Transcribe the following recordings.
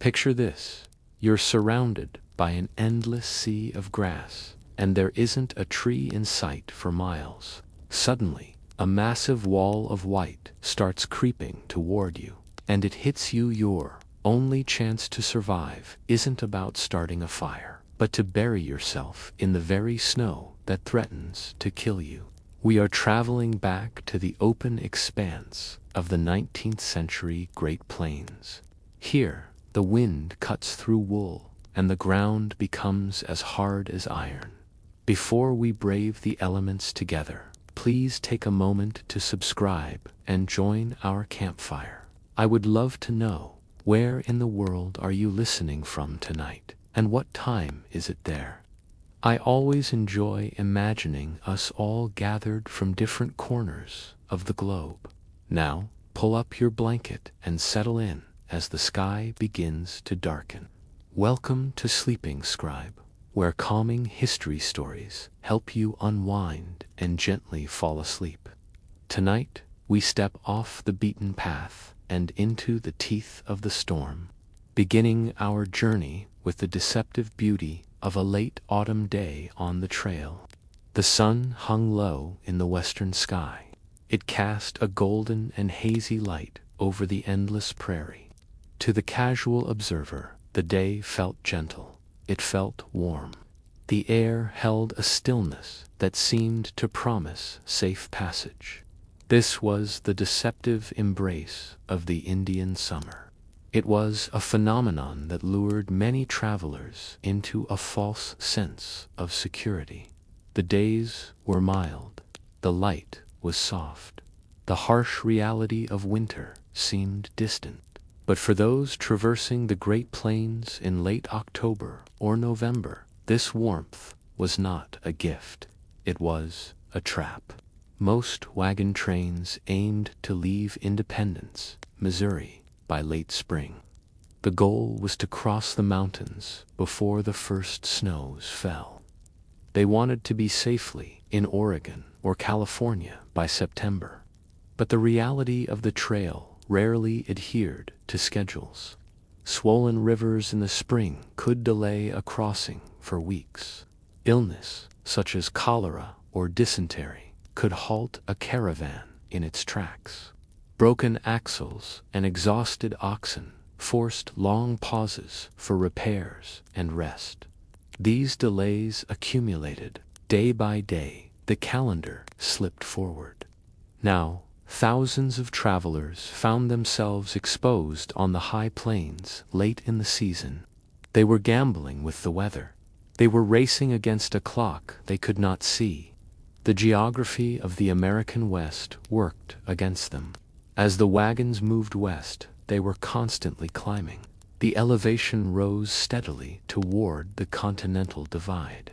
Picture this. You're surrounded by an endless sea of grass, and there isn't a tree in sight for miles. Suddenly, a massive wall of white starts creeping toward you, and it hits you. Your only chance to survive isn't about starting a fire, but to bury yourself in the very snow that threatens to kill you. We are traveling back to the open expanse of the 19th century Great Plains. Here, the wind cuts through wool, and the ground becomes as hard as iron. Before we brave the elements together, please take a moment to subscribe and join our campfire. I would love to know, where in the world are you listening from tonight, and what time is it there? I always enjoy imagining us all gathered from different corners of the globe. Now, pull up your blanket and settle in as the sky begins to darken. Welcome to Sleeping Scribe, where calming history stories help you unwind and gently fall asleep. Tonight, we step off the beaten path and into the teeth of the storm, beginning our journey with the deceptive beauty of a late autumn day on the trail. The sun hung low in the western sky. It cast a golden and hazy light over the endless prairie. To the casual observer, the day felt gentle. It felt warm. The air held a stillness that seemed to promise safe passage. This was the deceptive embrace of the Indian summer. It was a phenomenon that lured many travelers into a false sense of security. The days were mild. The light was soft. The harsh reality of winter seemed distant. But for those traversing the Great Plains in late October or November, this warmth was not a gift. It was a trap. Most wagon trains aimed to leave Independence, Missouri, by late spring. The goal was to cross the mountains before the first snows fell. They wanted to be safely in Oregon or California by September. But the reality of the trail rarely adhered to schedules. Swollen rivers in the spring could delay a crossing for weeks. Illness, such as cholera or dysentery, could halt a caravan in its tracks. Broken axles and exhausted oxen forced long pauses for repairs and rest. These delays accumulated. Day by day, the calendar slipped forward. Now, thousands of travelers found themselves exposed on the high plains late in the season. They were gambling with the weather. They were racing against a clock they could not see. The geography of the American West worked against them. As the wagons moved west, they were constantly climbing. The elevation rose steadily toward the continental divide.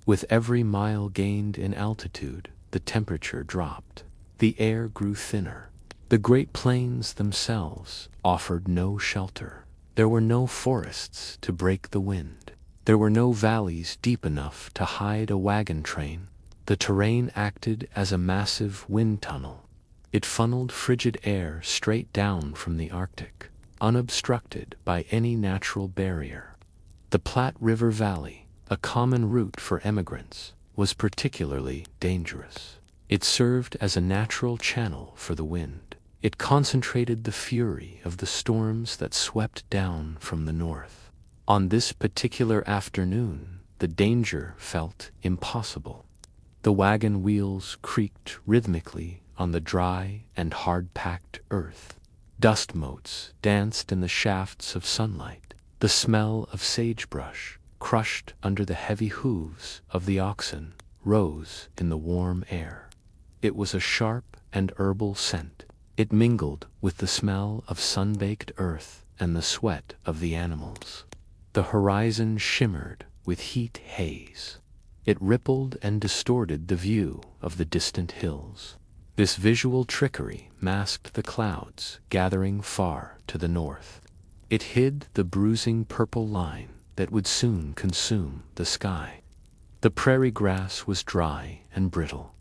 With every mile gained in altitude, the temperature dropped. The air grew thinner. The Great Plains themselves offered no shelter. There were no forests to break the wind. There were no valleys deep enough to hide a wagon train. The terrain acted as a massive wind tunnel. It funneled frigid air straight down from the Arctic, unobstructed by any natural barrier. The Platte River Valley, a common route for emigrants, was particularly dangerous. It served as a natural channel for the wind. It concentrated the fury of the storms that swept down from the north. On this particular afternoon, the danger felt impossible. The wagon wheels creaked rhythmically on the dry and hard-packed earth. Dust motes danced in the shafts of sunlight. The smell of sagebrush, crushed under the heavy hooves of the oxen, rose in the warm air. It was a sharp and herbal scent. It mingled with the smell of sun-baked earth and the sweat of the animals. The horizon shimmered with heat haze. It rippled and distorted the view of the distant hills. This visual trickery masked the clouds gathering far to the north. It hid the bruising purple line that would soon consume the sky. The prairie grass was dry and brittle.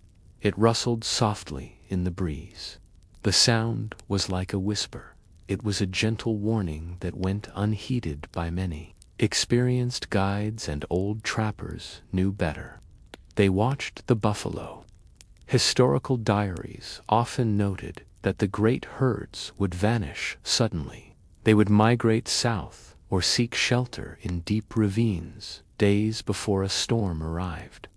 It rustled softly in the breeze. The sound was like a whisper, It was a gentle warning that went unheeded by many. Experienced guides and old trappers knew better. They watched the buffalo. Historical diaries often noted that the great herds would vanish suddenly. They would migrate south or seek shelter in deep ravines days before a storm arrived.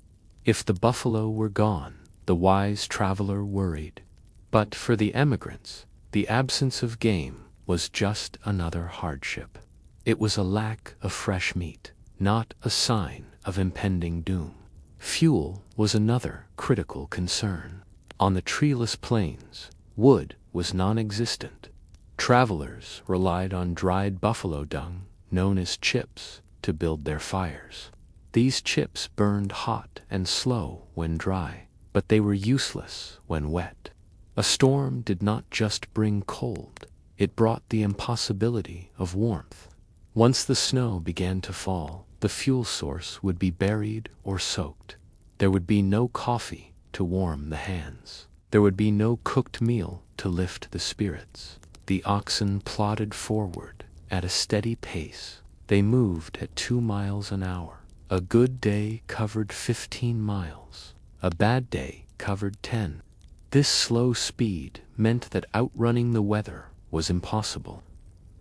If the buffalo were gone, the wise traveler worried. But for the emigrants, the absence of game was just another hardship. It was a lack of fresh meat, not a sign of impending doom. Fuel was another critical concern. On the treeless plains, wood was non-existent. Travelers relied on dried buffalo dung, known as chips, to build their fires. These chips burned hot and slow when dry, but they were useless when wet. A storm did not just bring cold, it brought the impossibility of warmth. Once the snow began to fall, the fuel source would be buried or soaked. There would be no coffee to warm the hands. There would be no cooked meal to lift the spirits. The oxen plodded forward at a steady pace. They moved at 2 miles an hour. A good day covered 15 miles. A bad day covered 10. This slow speed meant that outrunning the weather was impossible.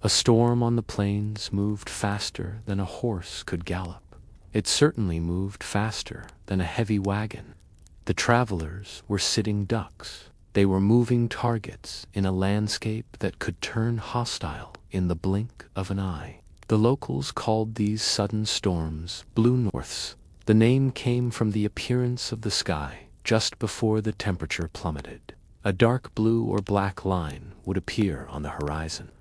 A storm on the plains moved faster than a horse could gallop. It certainly moved faster than a heavy wagon. The travelers were sitting ducks. They were moving targets in a landscape that could turn hostile in the blink of an eye. The locals called these sudden storms blue norths. The name came from the appearance of the sky just before the temperature plummeted. A dark blue or black line would appear on the horizon.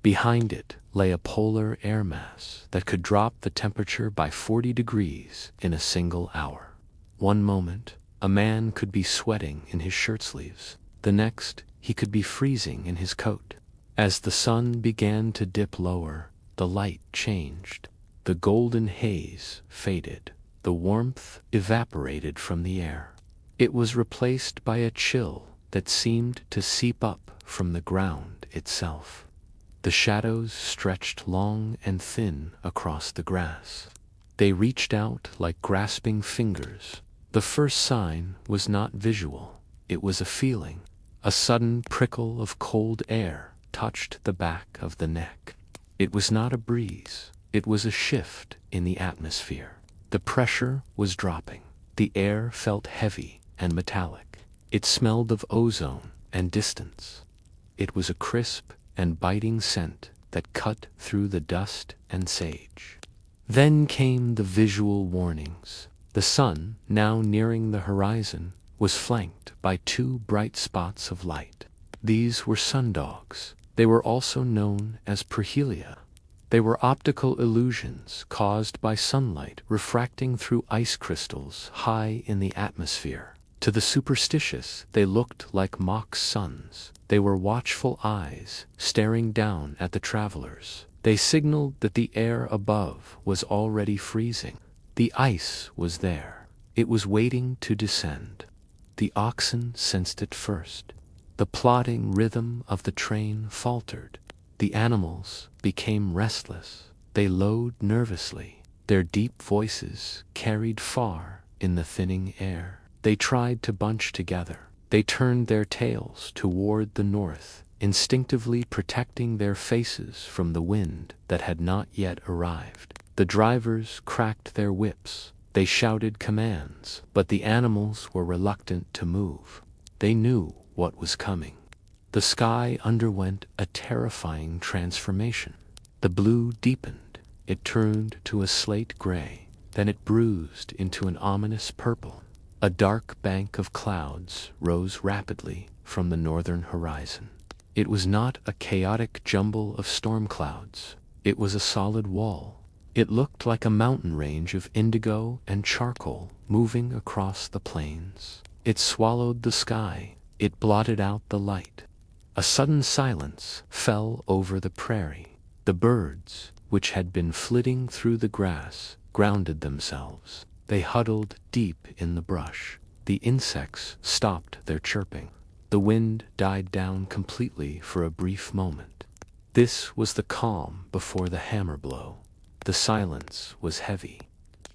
Behind it lay a polar air mass that could drop the temperature by 40 degrees in a single hour. One moment, a man could be sweating in his shirt sleeves. The next, he could be freezing in his coat. As the sun began to dip lower, the light changed. The golden haze faded. The warmth evaporated from the air. It was replaced by a chill that seemed to seep up from the ground itself. The shadows stretched long and thin across the grass. They reached out like grasping fingers. The first sign was not visual, it was a feeling. A sudden prickle of cold air touched the back of the neck. It was not a breeze, it was a shift in the atmosphere. The pressure was dropping. The air felt heavy and metallic. It smelled of ozone and distance. It was a crisp and biting scent that cut through the dust and sage. Then came the visual warnings. The sun, now nearing the horizon, was flanked by 2 bright spots of light. These were sundogs. They were also known as parhelia. They were optical illusions caused by sunlight refracting through ice crystals high in the atmosphere. To the superstitious, they looked like mock suns. They were watchful eyes, staring down at the travelers. They signaled that the air above was already freezing. The ice was there. It was waiting to descend. The oxen sensed it first. The plodding rhythm of the train faltered. The animals became restless. They lowed nervously. Their deep voices carried far in the thinning air. They tried to bunch together. They turned their tails toward the north, instinctively protecting their faces from the wind that had not yet arrived. The drivers cracked their whips. They shouted commands, but the animals were reluctant to move. They knew what was coming. The sky underwent a terrifying transformation. The blue deepened. It turned to a slate gray. Then it bruised into an ominous purple. A dark bank of clouds rose rapidly from the northern horizon. It was not a chaotic jumble of storm clouds. It was a solid wall. It looked like a mountain range of indigo and charcoal moving across the plains. It swallowed the sky. It blotted out the light. A sudden silence fell over the prairie. The birds, which had been flitting through the grass, grounded themselves. They huddled deep in the brush. The insects stopped their chirping. The wind died down completely for a brief moment. This was the calm before the hammer blow. The silence was heavy.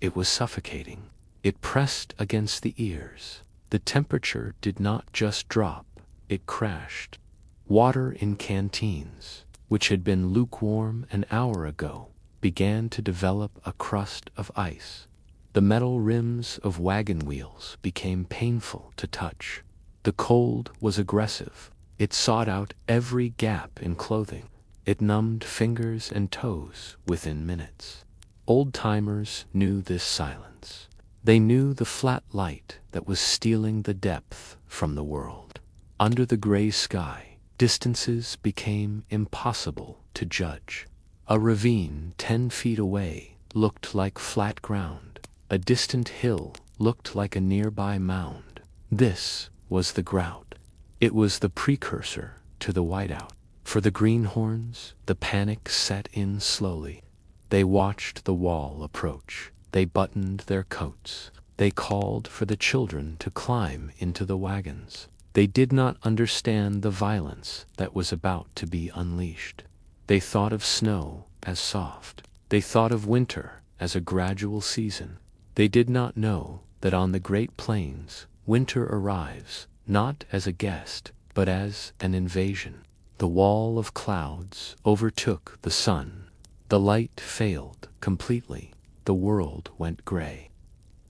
It was suffocating. It pressed against the ears. The temperature did not just drop, it crashed. Water in canteens, which had been lukewarm an hour ago, began to develop a crust of ice. The metal rims of wagon wheels became painful to touch. The cold was aggressive. It sought out every gap in clothing. It numbed fingers and toes within minutes. Old-timers knew this silence. They knew the flat light that was stealing the depth from the world. Under the gray sky, distances became impossible to judge. A ravine 10 feet away looked like flat ground. A distant hill looked like a nearby mound. This was the grout. It was the precursor to the whiteout. For the greenhorns, the panic set in slowly. They watched the wall approach. They buttoned their coats. They called for the children to climb into the wagons. They did not understand the violence that was about to be unleashed. They thought of snow as soft. They thought of winter as a gradual season. They did not know that on the Great Plains, winter arrives not as a guest, but as an invasion. The wall of clouds overtook the sun. The light failed completely. The world went gray.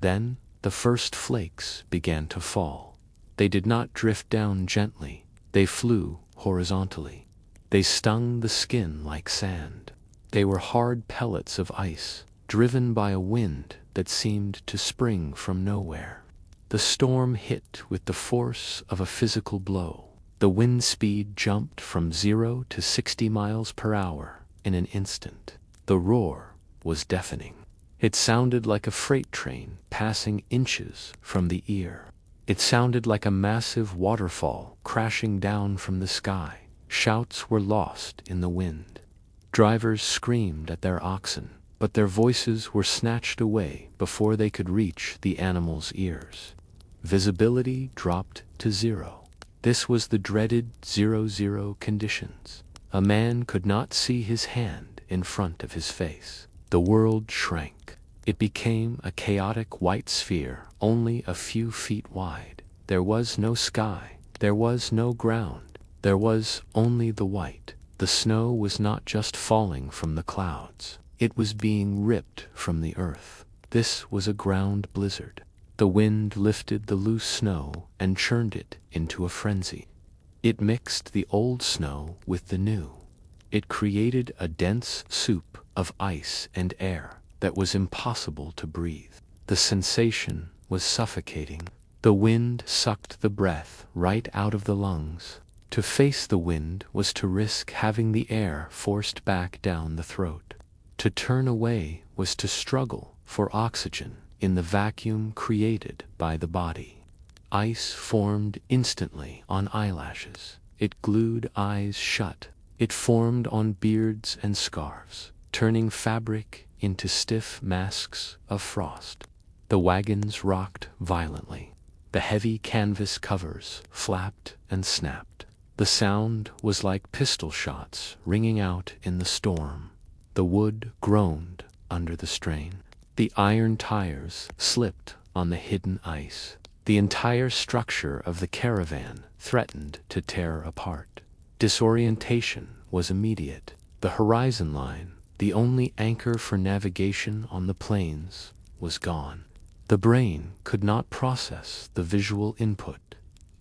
Then the first flakes began to fall. They did not drift down gently. They flew horizontally. They stung the skin like sand. They were hard pellets of ice, driven by a wind that seemed to spring from nowhere. The storm hit with the force of a physical blow. The wind speed jumped from 0 to 60 miles per hour in an instant. The roar was deafening. It sounded like a freight train passing inches from the ear. It sounded like a massive waterfall crashing down from the sky. Shouts were lost in the wind. Drivers screamed at their oxen, but their voices were snatched away before they could reach the animals' ears. Visibility dropped to 0. This was the dreaded 0-0 conditions. A man could not see his hand in front of his face. The world shrank. It became a chaotic white sphere only a few feet wide. There was no sky. There was no ground. There was only the white. The snow was not just falling from the clouds. It was being ripped from the earth. This was a ground blizzard. The wind lifted the loose snow and churned it into a frenzy. It mixed the old snow with the new. It created a dense soup of ice and air that was impossible to breathe. The sensation was suffocating. The wind sucked the breath right out of the lungs. To face the wind was to risk having the air forced back down the throat. To turn away was to struggle for oxygen in the vacuum created by the body. Ice formed instantly on eyelashes. It glued eyes shut. It formed on beards and scarves, turning fabric into stiff masks of frost. The wagons rocked violently. The heavy canvas covers flapped and snapped. The sound was like pistol shots ringing out in the storm. The wood groaned under the strain. The iron tires slipped on the hidden ice. The entire structure of the caravan threatened to tear apart. Disorientation was immediate. The horizon line, the only anchor for navigation on the plains, was gone. The brain could not process the visual input.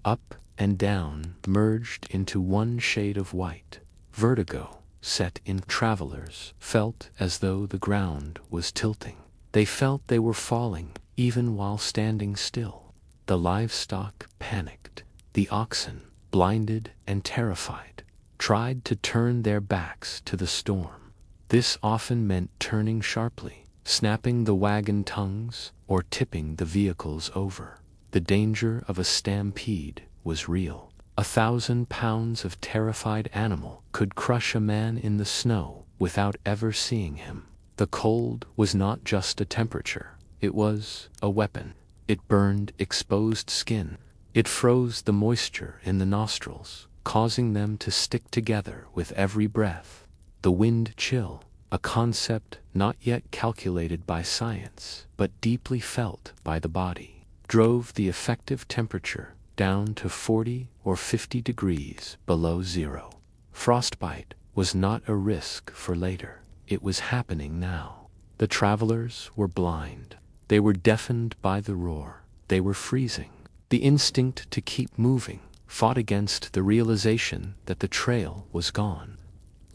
Up and down merged into one shade of white. Vertigo set in. Travelers felt as though the ground was tilting. They felt they were falling even while standing still. The livestock panicked. The oxen, blinded and terrified, tried to turn their backs to the storm. This often meant turning sharply, snapping the wagon tongues, or tipping the vehicles over. The danger of a stampede was real. 1,000 pounds of terrified animal could crush a man in the snow without ever seeing him. The cold was not just a temperature. It was a weapon. It burned exposed skin. It froze the moisture in the nostrils, causing them to stick together with every breath. The wind chill, a concept not yet calculated by science, but deeply felt by the body, drove the effective temperature down to 40 or 50 degrees below zero. Frostbite was not a risk for later. It was happening now. The travelers were blind. They were deafened by the roar. They were freezing. The instinct to keep moving fought against the realization that the trail was gone.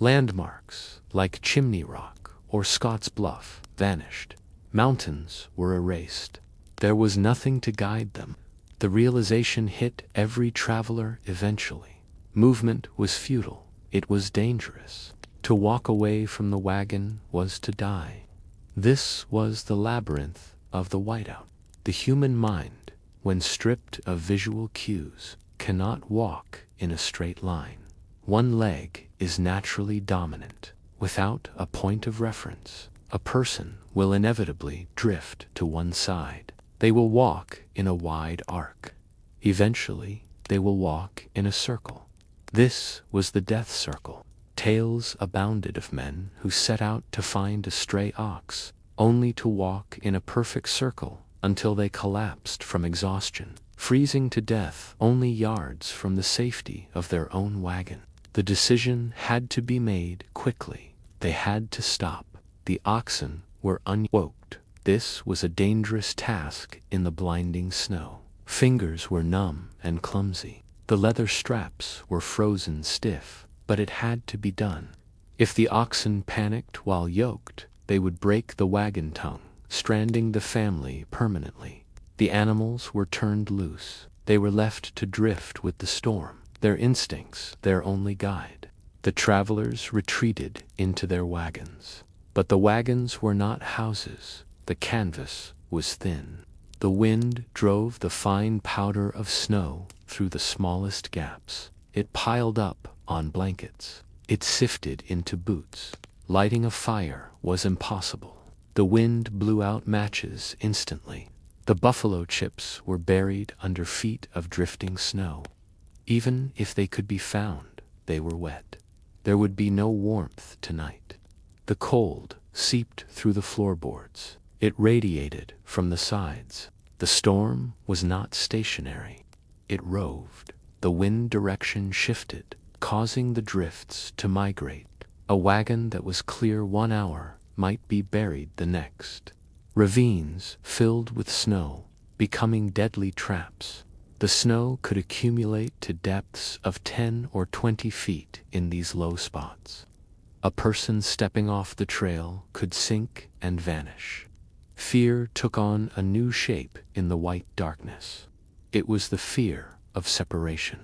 Landmarks, like Chimney Rock or Scott's Bluff, vanished. Mountains were erased. There was nothing to guide them. The realization hit every traveler eventually. Movement was futile. It was dangerous. To walk away from the wagon was to die. This was the labyrinth of the whiteout. The human mind, when stripped of visual cues, cannot walk in a straight line. One leg is naturally dominant. Without a point of reference, a person will inevitably drift to one side. They will walk in a wide arc. Eventually, they will walk in a circle. This was the death circle. Tales abounded of men who set out to find a stray ox, only to walk in a perfect circle until they collapsed from exhaustion, freezing to death only yards from the safety of their own wagon. The decision had to be made quickly. They had to stop. The oxen were unyoked. This was a dangerous task in the blinding snow. Fingers were numb and clumsy. The leather straps were frozen stiff, but it had to be done. If the oxen panicked while yoked, they would break the wagon tongue, stranding the family permanently. The animals were turned loose. They were left to drift with the storm, their instincts their only guide. The travelers retreated into their wagons. But the wagons were not houses. The canvas was thin. The wind drove the fine powder of snow through the smallest gaps. It piled up on blankets. It sifted into boots. Lighting a fire was impossible. The wind blew out matches instantly. The buffalo chips were buried under feet of drifting snow. Even if they could be found, they were wet. There would be no warmth tonight. The cold seeped through the floorboards. It radiated from the sides. The storm was not stationary. It roved. The wind direction shifted, causing the drifts to migrate. A wagon that was clear 1 hour might be buried the next. Ravines filled with snow, becoming deadly traps. The snow could accumulate to depths of 10 or 20 feet in these low spots. A person stepping off the trail could sink and vanish. Fear took on a new shape in the white darkness. It was the fear of separation.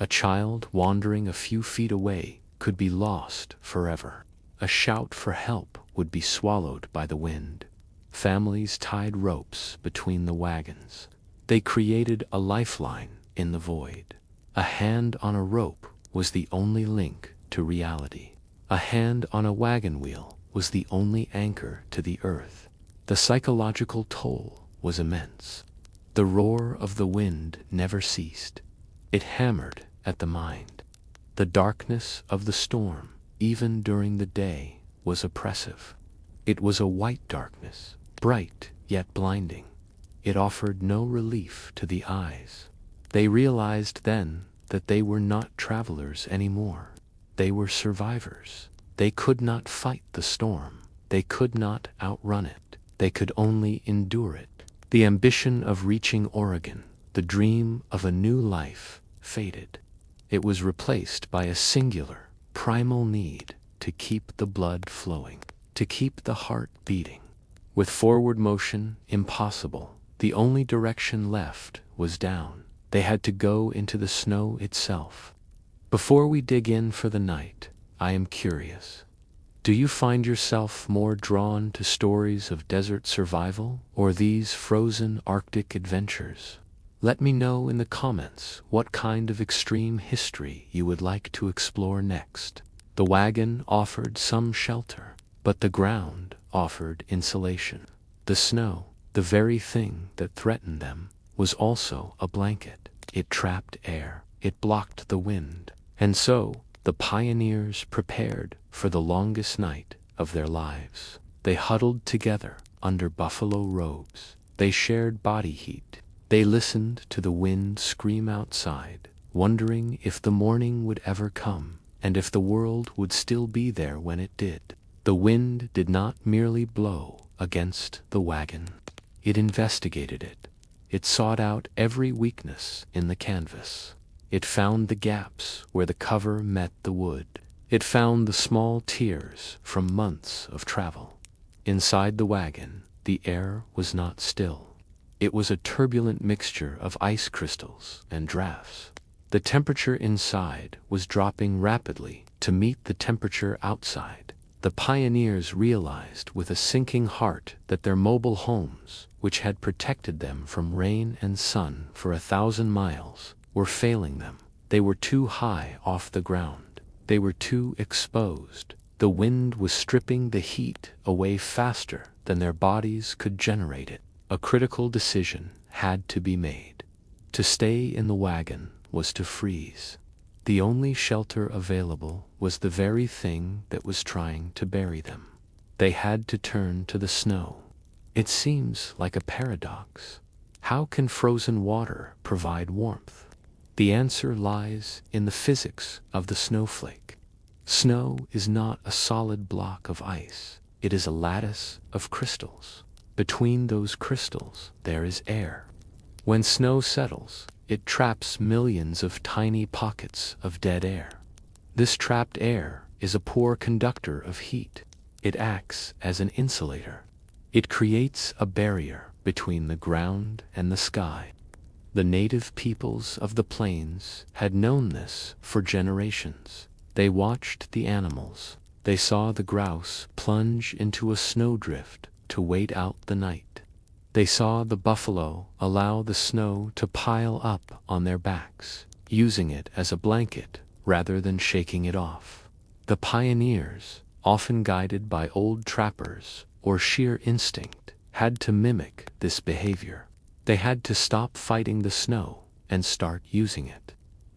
A child wandering a few feet away could be lost forever. A shout for help would be swallowed by the wind. Families tied ropes between the wagons. They created a lifeline in the void. A hand on a rope was the only link to reality. A hand on a wagon wheel was the only anchor to the earth. The psychological toll was immense. The roar of the wind never ceased. It hammered at the mind. The darkness of the storm, even during the day, was oppressive. It was a white darkness, bright yet blinding. It offered no relief to the eyes. They realized then that they were not travelers anymore. They were survivors. They could not fight the storm. They could not outrun it. They could only endure it. The ambition of reaching Oregon, the dream of a new life, faded. It was replaced by a singular, primal need to keep the blood flowing, to keep the heart beating. With forward motion impossible, the only direction left was down. They had to go into the snow itself. Before we dig in for the night, I am curious. Do you find yourself more drawn to stories of desert survival or these frozen Arctic adventures? Let me know in the comments what kind of extreme history you would like to explore next. The wagon offered some shelter, but the ground offered insulation. The snow, the very thing that threatened them, was also a blanket. It trapped air, it blocked the wind, And so, the pioneers prepared for the longest night of their lives. They huddled together under buffalo robes. They shared body heat. They listened to the wind scream outside, wondering if the morning would ever come, and if the world would still be there when it did. The wind did not merely blow against the wagon. It investigated it. It sought out every weakness in the canvas. It found the gaps where the cover met the wood. It found the small tears from months of travel. Inside the wagon, the air was not still. It was a turbulent mixture of ice crystals and drafts. The temperature inside was dropping rapidly to meet the temperature outside. The pioneers realized with a sinking heart that their mobile homes, which had protected them from rain and sun for 1,000 miles, were failing them. They were too high off the ground. They were too exposed. The wind was stripping the heat away faster than their bodies could generate it. A critical decision had to be made. To stay in the wagon was to freeze. The only shelter available was the very thing that was trying to bury them. They had to turn to the snow. It seems like a paradox. How can frozen water provide warmth? The answer lies in the physics of the snowflake. Snow is not a solid block of ice. It is a lattice of crystals. Between those crystals, there is air. When snow settles, it traps millions of tiny pockets of dead air. This trapped air is a poor conductor of heat. It acts as an insulator. It creates a barrier between the ground and the sky. The native peoples of the plains had known this for generations. They watched the animals. They saw the grouse plunge into a snowdrift to wait out the night. They saw the buffalo allow the snow to pile up on their backs, using it as a blanket rather than shaking it off. The pioneers, often guided by old trappers or sheer instinct, had to mimic this behavior. They had to stop fighting the snow and start using it.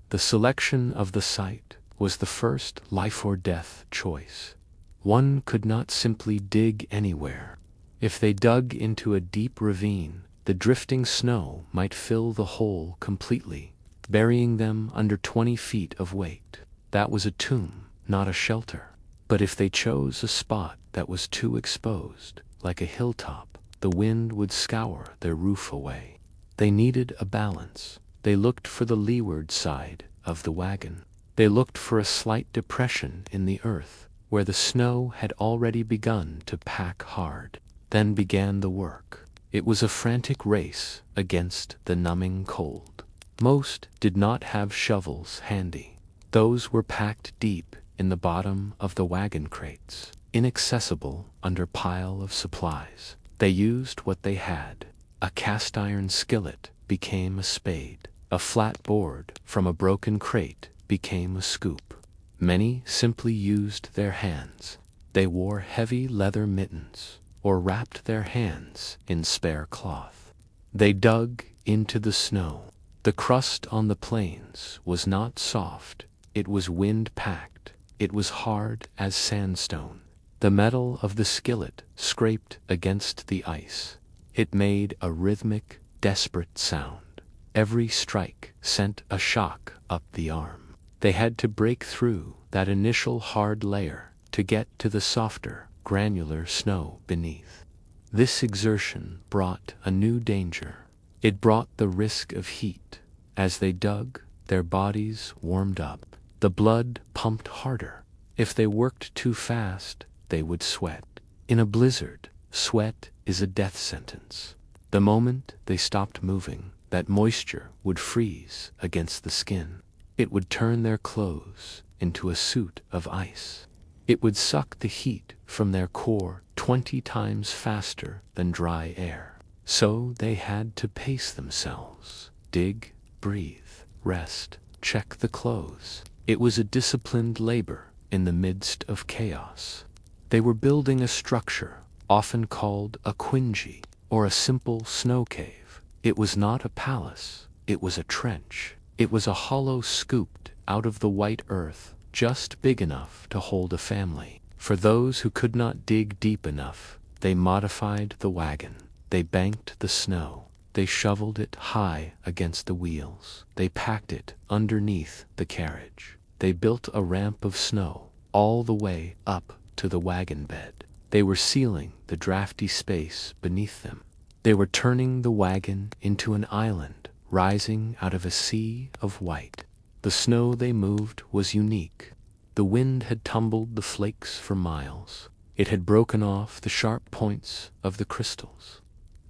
The selection of the site was the first life or death choice. One could not simply dig anywhere. If they dug into a deep ravine, the drifting snow might fill the hole completely, burying them under 20 feet of weight. That was a tomb, not a shelter. But if they chose a spot that was too exposed, like a hilltop, the wind would scour their roof away. They needed a balance. They looked for the leeward side of the wagon. They looked for a slight depression in the earth, where the snow had already begun to pack hard. Then began the work. It was a frantic race against the numbing cold. Most did not have shovels handy. Those were packed deep in the bottom of the wagon crates, inaccessible under pile of supplies. They used what they had. A cast iron skillet became a spade. A flat board from a broken crate became a scoop. Many simply used their hands. They wore heavy leather mittens or wrapped their hands in spare cloth. They dug into the snow. The crust on the plains was not soft. It was wind-packed. It was hard as sandstone. The metal of the skillet scraped against the ice. It made a rhythmic, desperate sound. Every strike sent a shock up the arm. They had to break through that initial hard layer to get to the softer, granular snow beneath. This exertion brought a new danger. It brought the risk of heat. As they dug, their bodies warmed up. The blood pumped harder. If they worked too fast, they would sweat. In a blizzard, sweat is a death sentence. The moment they stopped moving, that moisture would freeze against the skin. It would turn their clothes into a suit of ice. It would suck the heat from their core 20 times faster than dry air. So they had to pace themselves. Dig, breathe, rest, check the clothes. It was a disciplined labor in the midst of chaos. They were building a structure, often called a quingy, or a simple snow cave. It was not a palace, it was a trench. It was a hollow scooped out of the white earth, just big enough to hold a family. For those who could not dig deep enough, they modified the wagon. They banked the snow. They shoveled it high against the wheels. They packed it underneath the carriage. They built a ramp of snow all the way up to the wagon bed. They were sealing the drafty space beneath them. They were turning the wagon into an island rising out of a sea of white. The snow they moved was unique. The wind had tumbled the flakes for miles. It had broken off the sharp points of the crystals.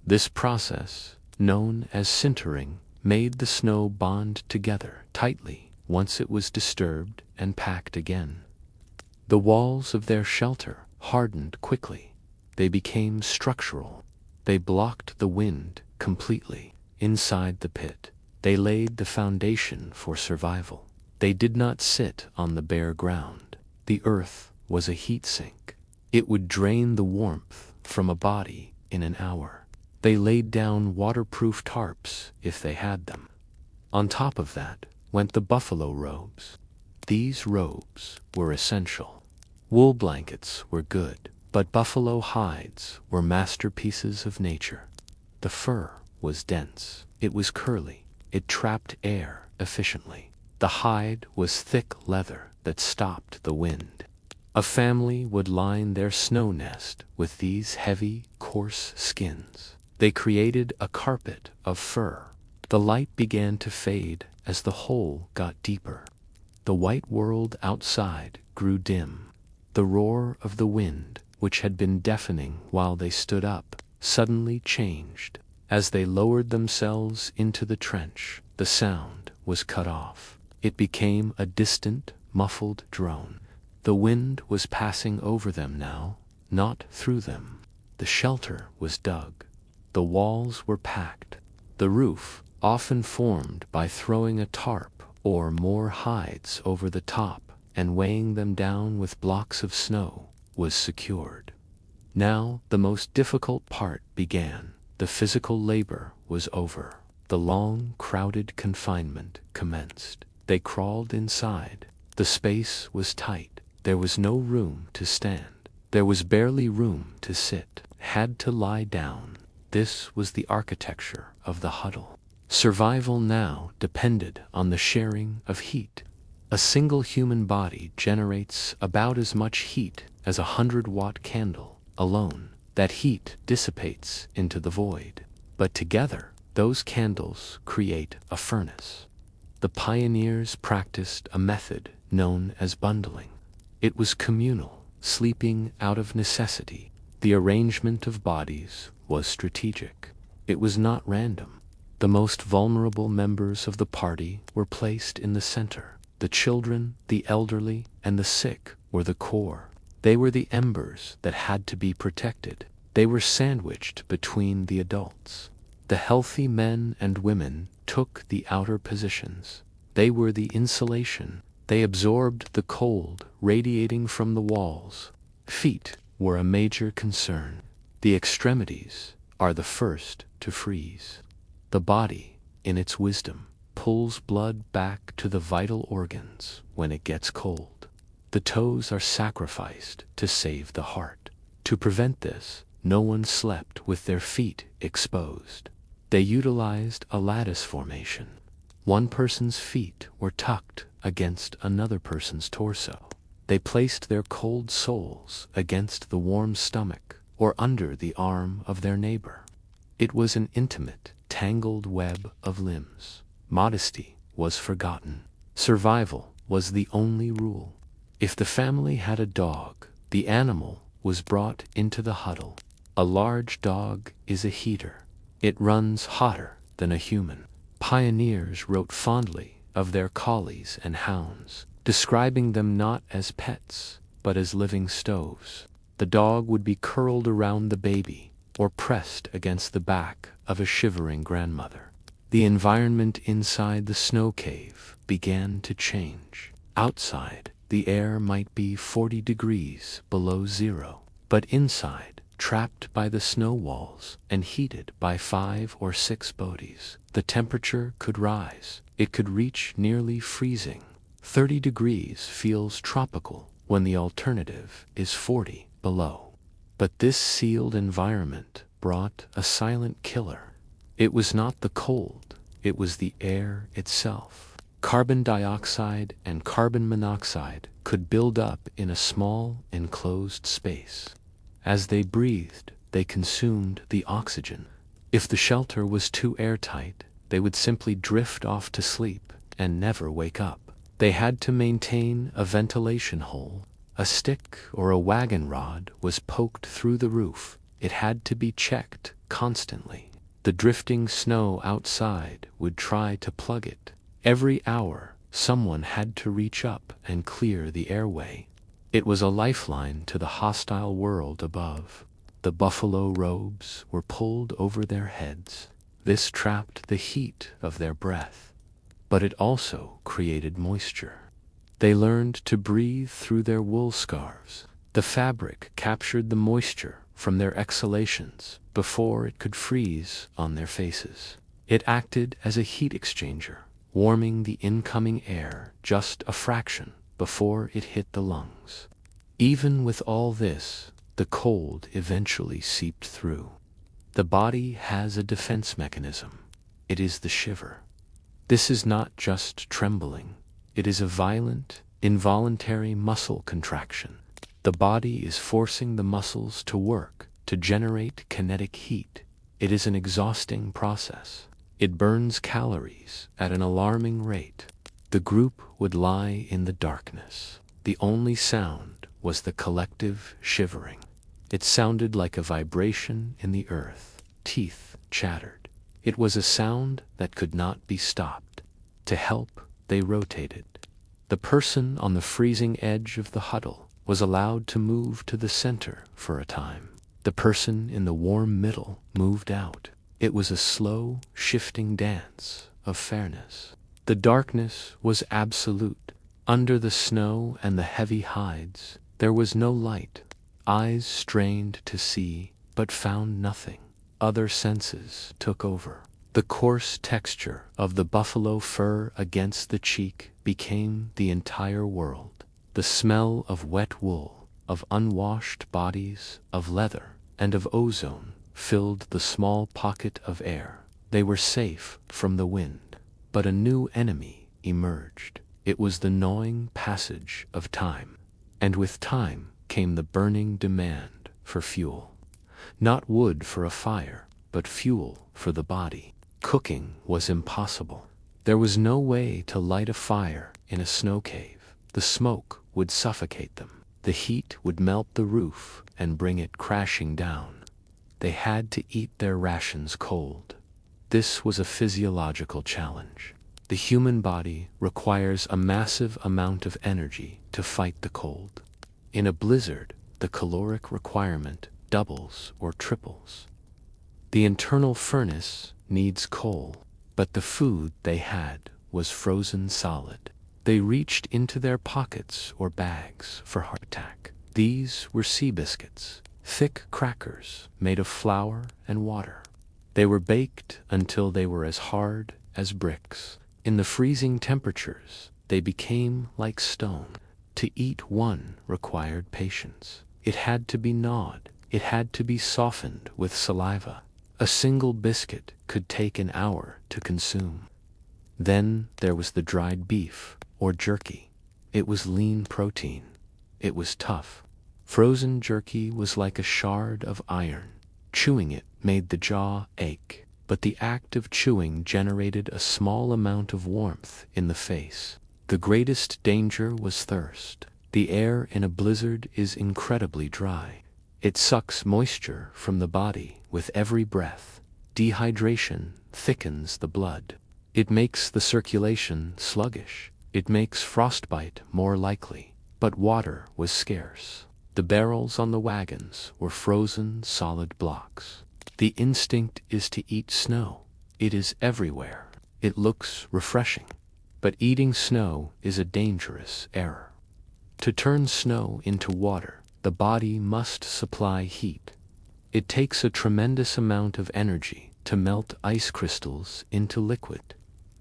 This process, known as sintering, made the snow bond together tightly once it was disturbed and packed again. The walls of their shelter hardened quickly. They became structural. They blocked the wind completely. Inside the pit, they laid the foundation for survival. They did not sit on the bare ground. The earth was a heat sink. It would drain the warmth from a body in an hour. They laid down waterproof tarps if they had them. On top of that went the buffalo robes. These robes were essential. Wool blankets were good, but buffalo hides were masterpieces of nature. The fur was dense. It was curly. It trapped air efficiently. The hide was thick leather that stopped the wind. A family would line their snow nest with these heavy, coarse skins. They created a carpet of fur. The light began to fade as the hole got deeper. The white world outside grew dim. The roar of the wind, which had been deafening while they stood up, suddenly changed. As they lowered themselves into the trench, the sound was cut off. It became a distant, muffled drone. The wind was passing over them now, not through them. The shelter was dug. The walls were packed. The roof, often formed by throwing a tarp or more hides over the top and weighing them down with blocks of snow, was secured. Now the most difficult part began. The physical labor was over. The long, crowded confinement commenced. They crawled inside. The space was tight. There was no room to stand. There was barely room to sit. Had to lie down. This was the architecture of the huddle. Survival now depended on the sharing of heat. A single human body generates about as much heat as a 100-watt candle alone. That heat dissipates into the void. But together, those candles create a furnace. The pioneers practiced a method known as bundling. It was communal, sleeping out of necessity. The arrangement of bodies was strategic. It was not random. The most vulnerable members of the party were placed in the center. The children, the elderly, and the sick were the core. They were the embers that had to be protected. They were sandwiched between the adults. The healthy men and women took the outer positions. They were the insulation. They absorbed the cold radiating from the walls. Feet were a major concern. The extremities are the first to freeze. The body, in its wisdom, pulls blood back to the vital organs when it gets cold. The toes are sacrificed to save the heart. To prevent this, no one slept with their feet exposed. They utilized a lattice formation. One person's feet were tucked against another person's torso. They placed their cold soles against the warm stomach or under the arm of their neighbor. It was an intimate, tangled web of limbs. Modesty was forgotten. Survival was the only rule. If the family had a dog, the animal was brought into the huddle. A large dog is a heater. It runs hotter than a human. Pioneers wrote fondly of their collies and hounds, describing them not as pets, but as living stoves. The dog would be curled around the baby or pressed against the back of a shivering grandmother. The environment inside the snow cave began to change. Outside, the air might be 40 degrees below zero, but inside, trapped by the snow walls and heated by 5 or 6 bodies, the temperature could rise. It could reach nearly freezing. 30 degrees feels tropical when the alternative is 40 below. But this sealed environment brought a silent killer. It was not the cold, it was the air itself. Carbon dioxide and carbon monoxide could build up in a small, enclosed space. As they breathed, they consumed the oxygen. If the shelter was too airtight, they would simply drift off to sleep and never wake up. They had to maintain a ventilation hole. A stick or a wagon rod was poked through the roof. It had to be checked constantly. The drifting snow outside would try to plug it. Every hour, someone had to reach up and clear the airway. It was a lifeline to the hostile world above. The buffalo robes were pulled over their heads. This trapped the heat of their breath, but it also created moisture. They learned to breathe through their wool scarves. The fabric captured the moisture from their exhalations before it could freeze on their faces. It acted as a heat exchanger, warming the incoming air just a fraction before it hit the lungs. Even with all this, the cold eventually seeped through. The body has a defense mechanism. It is the shiver. This is not just trembling. It is a violent, involuntary muscle contraction. The body is forcing the muscles to work to generate kinetic heat. It is an exhausting process. It burns calories at an alarming rate. The group would lie in the darkness. The only sound was the collective shivering. It sounded like a vibration in the earth. Teeth chattered. It was a sound that could not be stopped. To help, they rotated. The person on the freezing edge of the huddle was allowed to move to the center for a time. The person in the warm middle moved out. It was a slow, shifting dance of fairness. The darkness was absolute. Under the snow and the heavy hides, there was no light. Eyes strained to see, but found nothing. Other senses took over. The coarse texture of the buffalo fur against the cheek became the entire world. The smell of wet wool, of unwashed bodies, of leather, and of ozone filled the small pocket of air. They were safe from the wind. But a new enemy emerged. It was the gnawing passage of time. And with time came the burning demand for fuel. Not wood for a fire, but fuel for the body. Cooking was impossible. There was no way to light a fire in a snow cave. The smoke would suffocate them. The heat would melt the roof and bring it crashing down. They had to eat their rations cold. This was a physiological challenge. The human body requires a massive amount of energy to fight the cold. In a blizzard, the caloric requirement doubles or triples. The internal furnace needs coal, but the food they had was frozen solid. They reached into their pockets or bags for hardtack. These were sea biscuits, thick crackers made of flour and water. They were baked until they were as hard as bricks. In the freezing temperatures, they became like stone. To eat one required patience. It had to be gnawed. It had to be softened with saliva. A single biscuit could take an hour to consume. Then there was the dried beef, or jerky. It was lean protein. It was tough. Frozen jerky was like a shard of iron. Chewing it made the jaw ache, but the act of chewing generated a small amount of warmth in the face. The greatest danger was thirst. The air in a blizzard is incredibly dry. It sucks moisture from the body with every breath. Dehydration thickens the blood. It makes the circulation sluggish. It makes frostbite more likely. But water was scarce. The barrels on the wagons were frozen solid blocks. The instinct is to eat snow. It is everywhere. It looks refreshing. But eating snow is a dangerous error. To turn snow into water, the body must supply heat. It takes a tremendous amount of energy to melt ice crystals into liquid.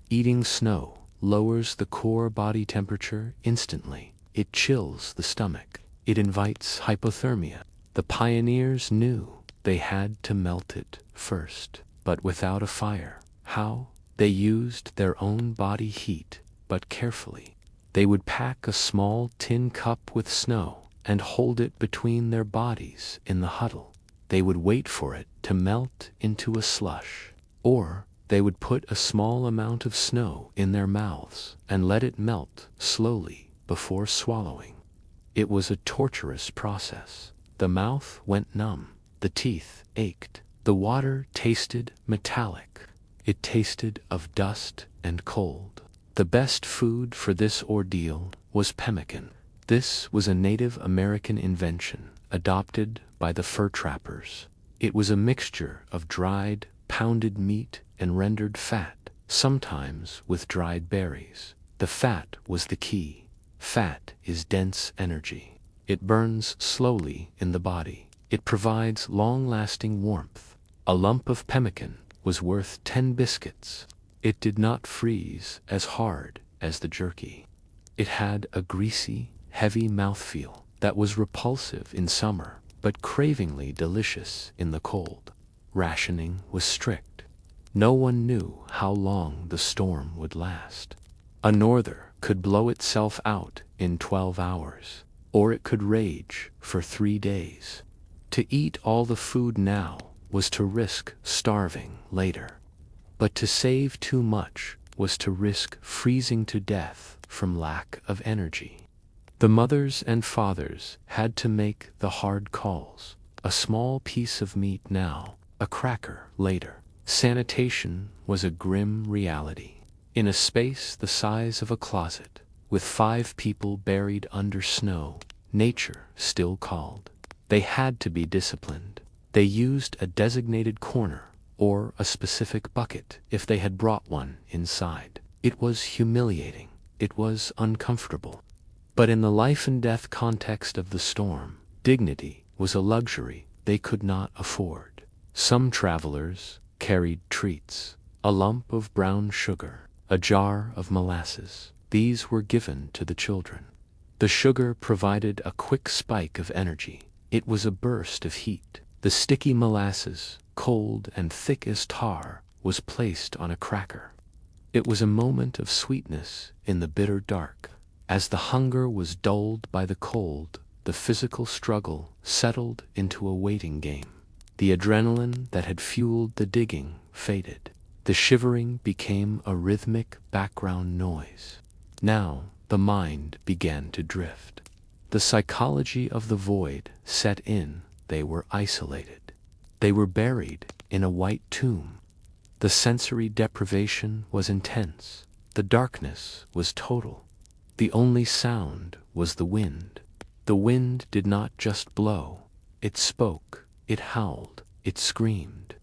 Eating snow lowers the core body temperature instantly. It chills the stomach. It invites hypothermia. The pioneers knew they had to melt it first, but without a fire. How? They used their own body heat, but carefully. They would pack a small tin cup with snow and hold it between their bodies in the huddle. They would wait for it to melt into a slush, or they would put a small amount of snow in their mouths and let it melt slowly before swallowing. It was a torturous process. The mouth went numb. The teeth ached. The water tasted metallic. It tasted of dust and cold. The best food for this ordeal was pemmican. This was a Native American invention, adopted by the fur trappers. It was a mixture of dried, pounded meat and rendered fat, sometimes with dried berries. The fat was the key. Fat is dense energy. It burns slowly in the body. It provides long-lasting warmth. A lump of pemmican was worth 10 biscuits. It did not freeze as hard as the jerky. It had a greasy, heavy mouthfeel that was repulsive in summer, but cravingly delicious in the cold. Rationing was strict. No one knew how long the storm would last. A norther could blow itself out in 12 hours, or it could rage for 3 days. To eat all the food now was to risk starving later. But to save too much was to risk freezing to death from lack of energy. The mothers and fathers had to make the hard calls. A small piece of meat now, a cracker later. Sanitation was a grim reality. In a space the size of a closet, with 5 people buried under snow, nature still called. They had to be disciplined. They used a designated corner or a specific bucket if they had brought one inside. It was humiliating. It was uncomfortable. But in the life and death context of the storm, dignity was a luxury they could not afford. Some travelers carried treats, a lump of brown sugar, a jar of molasses. These were given to the children. The sugar provided a quick spike of energy. It was a burst of heat. The sticky molasses, cold and thick as tar, was placed on a cracker. It was a moment of sweetness in the bitter dark. As the hunger was dulled by the cold, the physical struggle settled into a waiting game. The adrenaline that had fueled the digging faded. The shivering became a rhythmic background noise. Now the mind began to drift. The psychology of the void set in. They were isolated. They were buried in a white tomb. The sensory deprivation was intense. The darkness was total. The only sound was the wind. The wind did not just blow. It spoke, it howled, it screamed.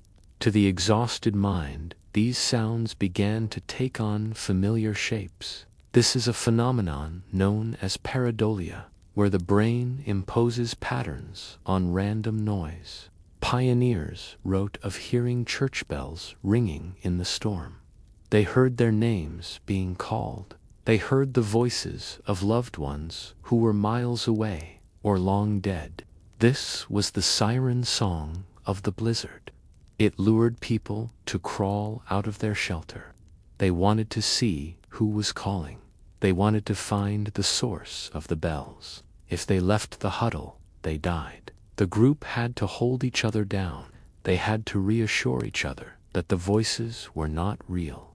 To the exhausted mind, these sounds began to take on familiar shapes. This is a phenomenon known as pareidolia, where the brain imposes patterns on random noise. Pioneers wrote of hearing church bells ringing in the storm. They heard their names being called. They heard the voices of loved ones who were miles away or long dead. This was the siren song of the blizzard. It lured people to crawl out of their shelter. They wanted to see who was calling. They wanted to find the source of the bells. If they left the huddle, they died. The group had to hold each other down. They had to reassure each other that the voices were not real.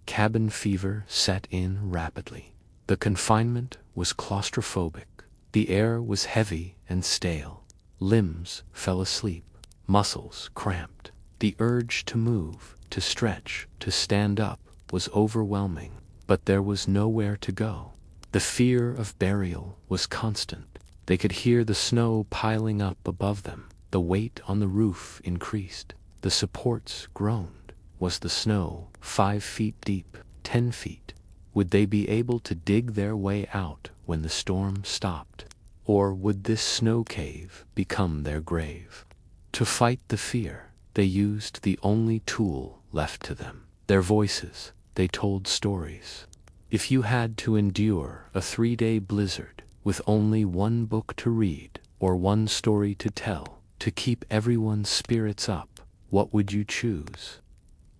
Cabin fever set in rapidly. The confinement was claustrophobic. The air was heavy and stale. Limbs fell asleep. Muscles cramped. The urge to move, to stretch, to stand up was overwhelming, but there was nowhere to go. The fear of burial was constant. They could hear the snow piling up above them. The weight on the roof increased. The supports groaned. Was the snow 5 feet deep, 10 feet? Would they be able to dig their way out when the storm stopped? Or would this snow cave become their grave? To fight the fear, they used the only tool left to them. Their voices. They told stories. If you had to endure a 3-day blizzard with only one book to read or one story to tell to keep everyone's spirits up, what would you choose?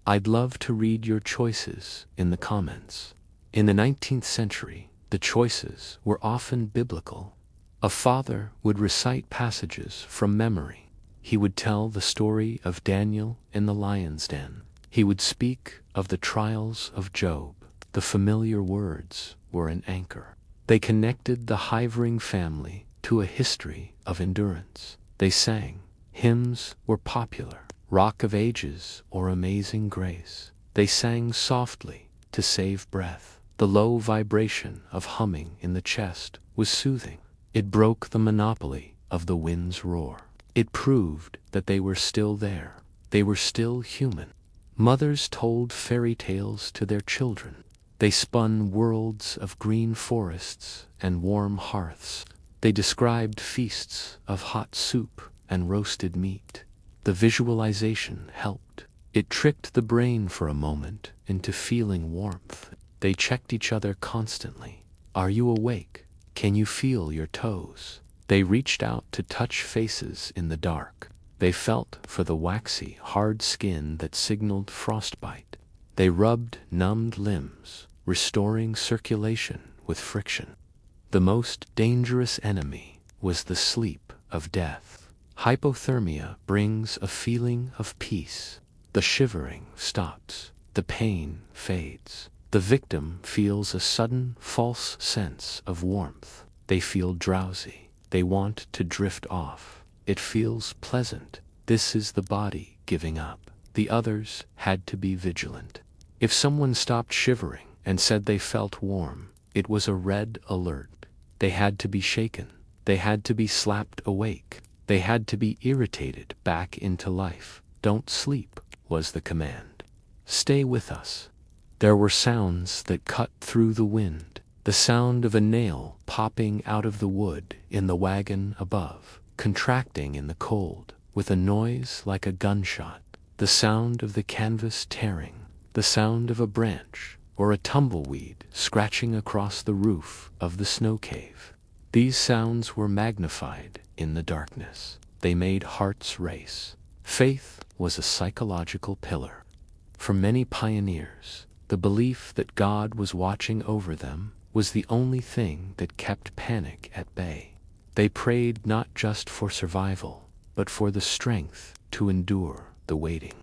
I'd love to read your choices in the comments. In the 19th century, the choices were often biblical. A father would recite passages from memory. He would tell the story of Daniel in the lion's den. He would speak of the trials of Job. The familiar words were an anchor. They connected the Hivering family to a history of endurance. They sang. Hymns were popular. Rock of Ages or Amazing Grace. They sang softly to save breath. The low vibration of humming in the chest was soothing. It broke the monopoly of the wind's roar. It proved that they were still there. They were still human. Mothers told fairy tales to their children. They spun worlds of green forests and warm hearths. They described feasts of hot soup and roasted meat. The visualization helped. It tricked the brain for a moment into feeling warmth. They checked each other constantly. Are you awake? Can you feel your toes? They reached out to touch faces in the dark. They felt for the waxy, hard skin that signaled frostbite. They rubbed numbed limbs, restoring circulation with friction. The most dangerous enemy was the sleep of death. Hypothermia brings a feeling of peace. The shivering stops. The pain fades. The victim feels a sudden, false sense of warmth. They feel drowsy. They want to drift off. It feels pleasant. This is the body giving up. The others had to be vigilant. If someone stopped shivering and said they felt warm, it was a red alert. They had to be shaken. They had to be slapped awake. They had to be irritated back into life. Don't sleep, was the command. Stay with us. There were sounds that cut through the wind. The sound of a nail popping out of the wood in the wagon above, contracting in the cold, with a noise like a gunshot. The sound of the canvas tearing. The sound of a branch or a tumbleweed scratching across the roof of the snow cave. These sounds were magnified in the darkness. They made hearts race. Faith was a psychological pillar. For many pioneers, the belief that God was watching over them was the only thing that kept panic at bay. They prayed not just for survival, but for the strength to endure the waiting.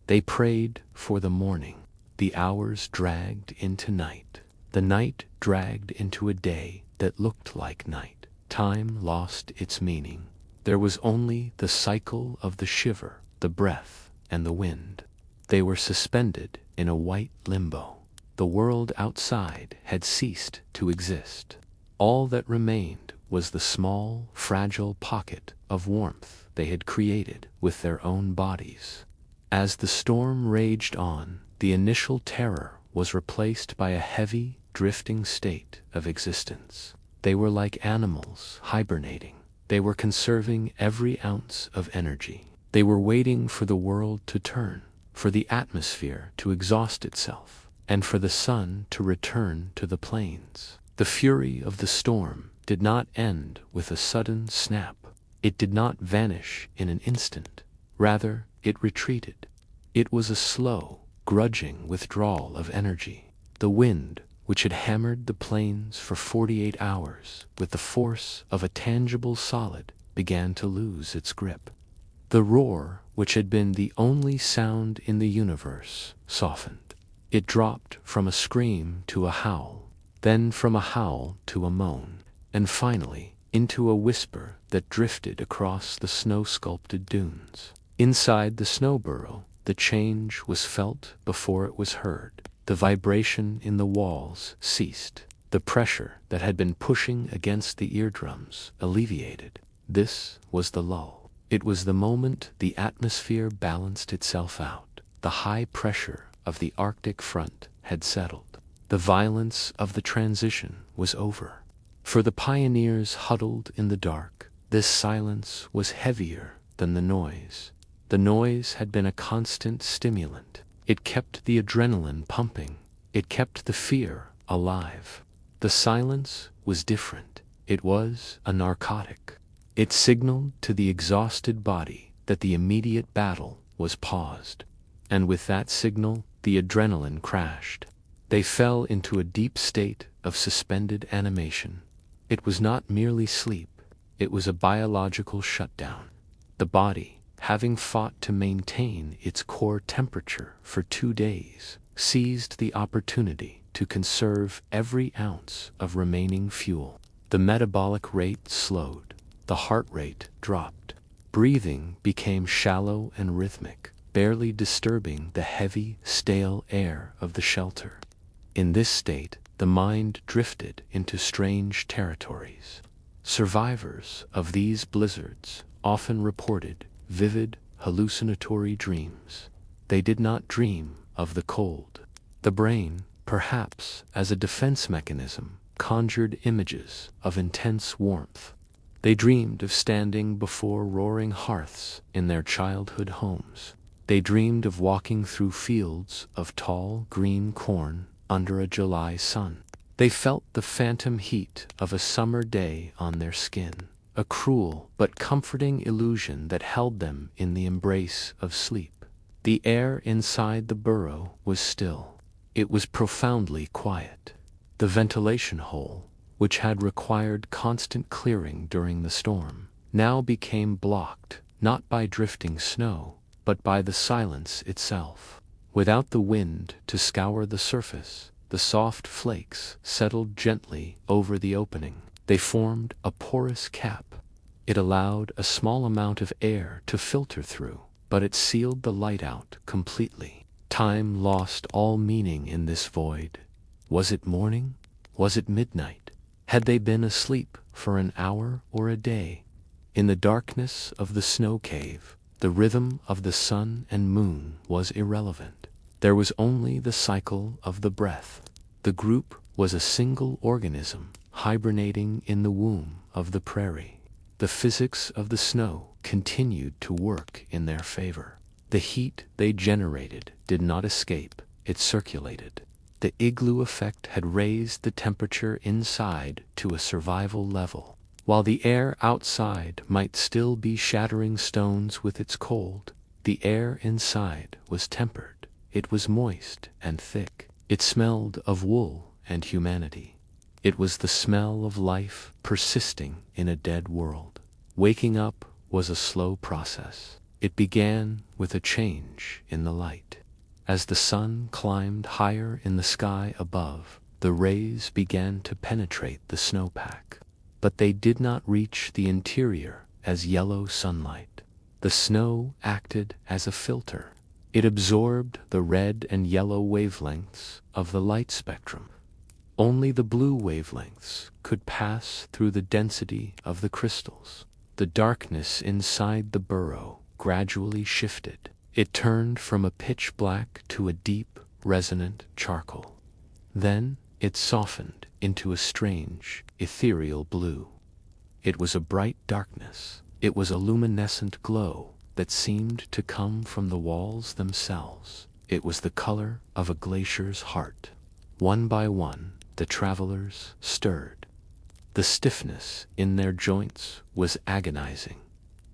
They prayed for the morning. The hours dragged into night. The night dragged into a day that looked like night. Time lost its meaning. There was only the cycle of the shiver, the breath, and the wind. They were suspended in a white limbo. The world outside had ceased to exist. All that remained was the small, fragile pocket of warmth they had created with their own bodies. As the storm raged on, the initial terror was replaced by a heavy, drifting state of existence. They were like animals hibernating. They were conserving every ounce of energy. They were waiting for the world to turn, for the atmosphere to exhaust itself, and for the sun to return to the plains. The fury of the storm did not end with a sudden snap. It did not vanish in an instant. Rather, it retreated. It was a slow, grudging withdrawal of energy. The wind, which had hammered the plains for 48 hours with the force of a tangible solid, began to lose its grip. The roar, which had been the only sound in the universe, softened. It dropped from a scream to a howl, then from a howl to a moan, and finally into a whisper that drifted across the snow-sculpted dunes. Inside the snow burrow, the change was felt before it was heard. The vibration in the walls ceased. The pressure that had been pushing against the eardrums alleviated. This was the lull. It was the moment the atmosphere balanced itself out. The high pressure of the Arctic front had settled. The violence of the transition was over. For the pioneers huddled in the dark, this silence was heavier than the noise. The noise had been a constant stimulant. It kept the adrenaline pumping. It kept the fear alive. The silence was different. It was a narcotic. It signaled to the exhausted body that the immediate battle was paused. And with that signal, the adrenaline crashed. They fell into a deep state of suspended animation. It was not merely sleep. It was a biological shutdown. The body, having fought to maintain its core temperature for 2 days, seized the opportunity to conserve every ounce of remaining fuel. The metabolic rate slowed. The heart rate dropped. Breathing became shallow and rhythmic, barely disturbing the heavy, stale air of the shelter. In this state, the mind drifted into strange territories. Survivors of these blizzards often reported vivid, hallucinatory dreams. They did not dream of the cold. The brain, perhaps as a defense mechanism, conjured images of intense warmth. They dreamed of standing before roaring hearths in their childhood homes. They dreamed of walking through fields of tall, green corn under a July sun. They felt the phantom heat of a summer day on their skin, a cruel but comforting illusion that held them in the embrace of sleep. The air inside the burrow was still. It was profoundly quiet. The ventilation hole, which had required constant clearing during the storm, now became blocked, not by drifting snow, but by the silence itself. Without the wind to scour the surface, the soft flakes settled gently over the opening. They formed a porous cap. It allowed a small amount of air to filter through, but it sealed the light out completely. Time lost all meaning in this void. Was it morning? Was it midnight? Had they been asleep for an hour or a day? In the darkness of the snow cave, the rhythm of the sun and moon was irrelevant. There was only the cycle of the breath. The group was a single organism, hibernating in the womb of the prairie. The physics of the snow continued to work in their favor. The heat they generated did not escape, it circulated. The igloo effect had raised the temperature inside to a survival level. While the air outside might still be shattering stones with its cold, the air inside was tempered. It was moist and thick. It smelled of wool and humanity. It was the smell of life persisting in a dead world. Waking up was a slow process. It began with a change in the light. As the sun climbed higher in the sky above, the rays began to penetrate the snowpack. But they did not reach the interior as yellow sunlight. The snow acted as a filter. It absorbed the red and yellow wavelengths of the light spectrum. Only the blue wavelengths could pass through the density of the crystals. The darkness inside the burrow gradually shifted. It turned from a pitch black to a deep, resonant charcoal. Then it softened into a strange, ethereal blue. It was a bright darkness. It was a luminescent glow that seemed to come from the walls themselves. It was the color of a glacier's heart. One by one, the travelers stirred. The stiffness in their joints was agonizing.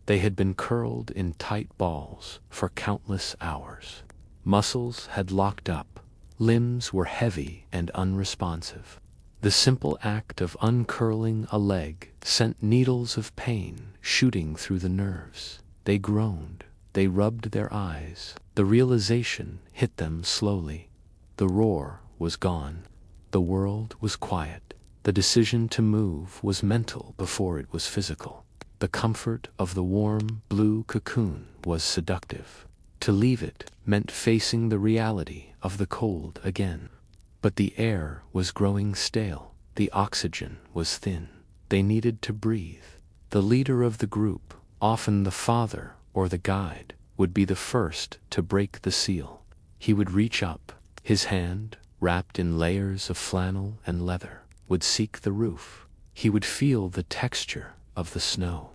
They had been curled in tight balls for countless hours. Muscles had locked up. Limbs were heavy and unresponsive. The simple act of uncurling a leg sent needles of pain shooting through the nerves. They groaned. They rubbed their eyes. The realization hit them slowly. The roar was gone. The world was quiet. The decision to move was mental before it was physical. The comfort of the warm, blue cocoon was seductive. To leave it meant facing the reality of the cold again. But the air was growing stale. The oxygen was thin. They needed to breathe. The leader of the group, often the father or the guide, would be the first to break the seal. He would reach up. His hand, wrapped in layers of flannel and leather, would seek the roof. He would feel the texture of the snow.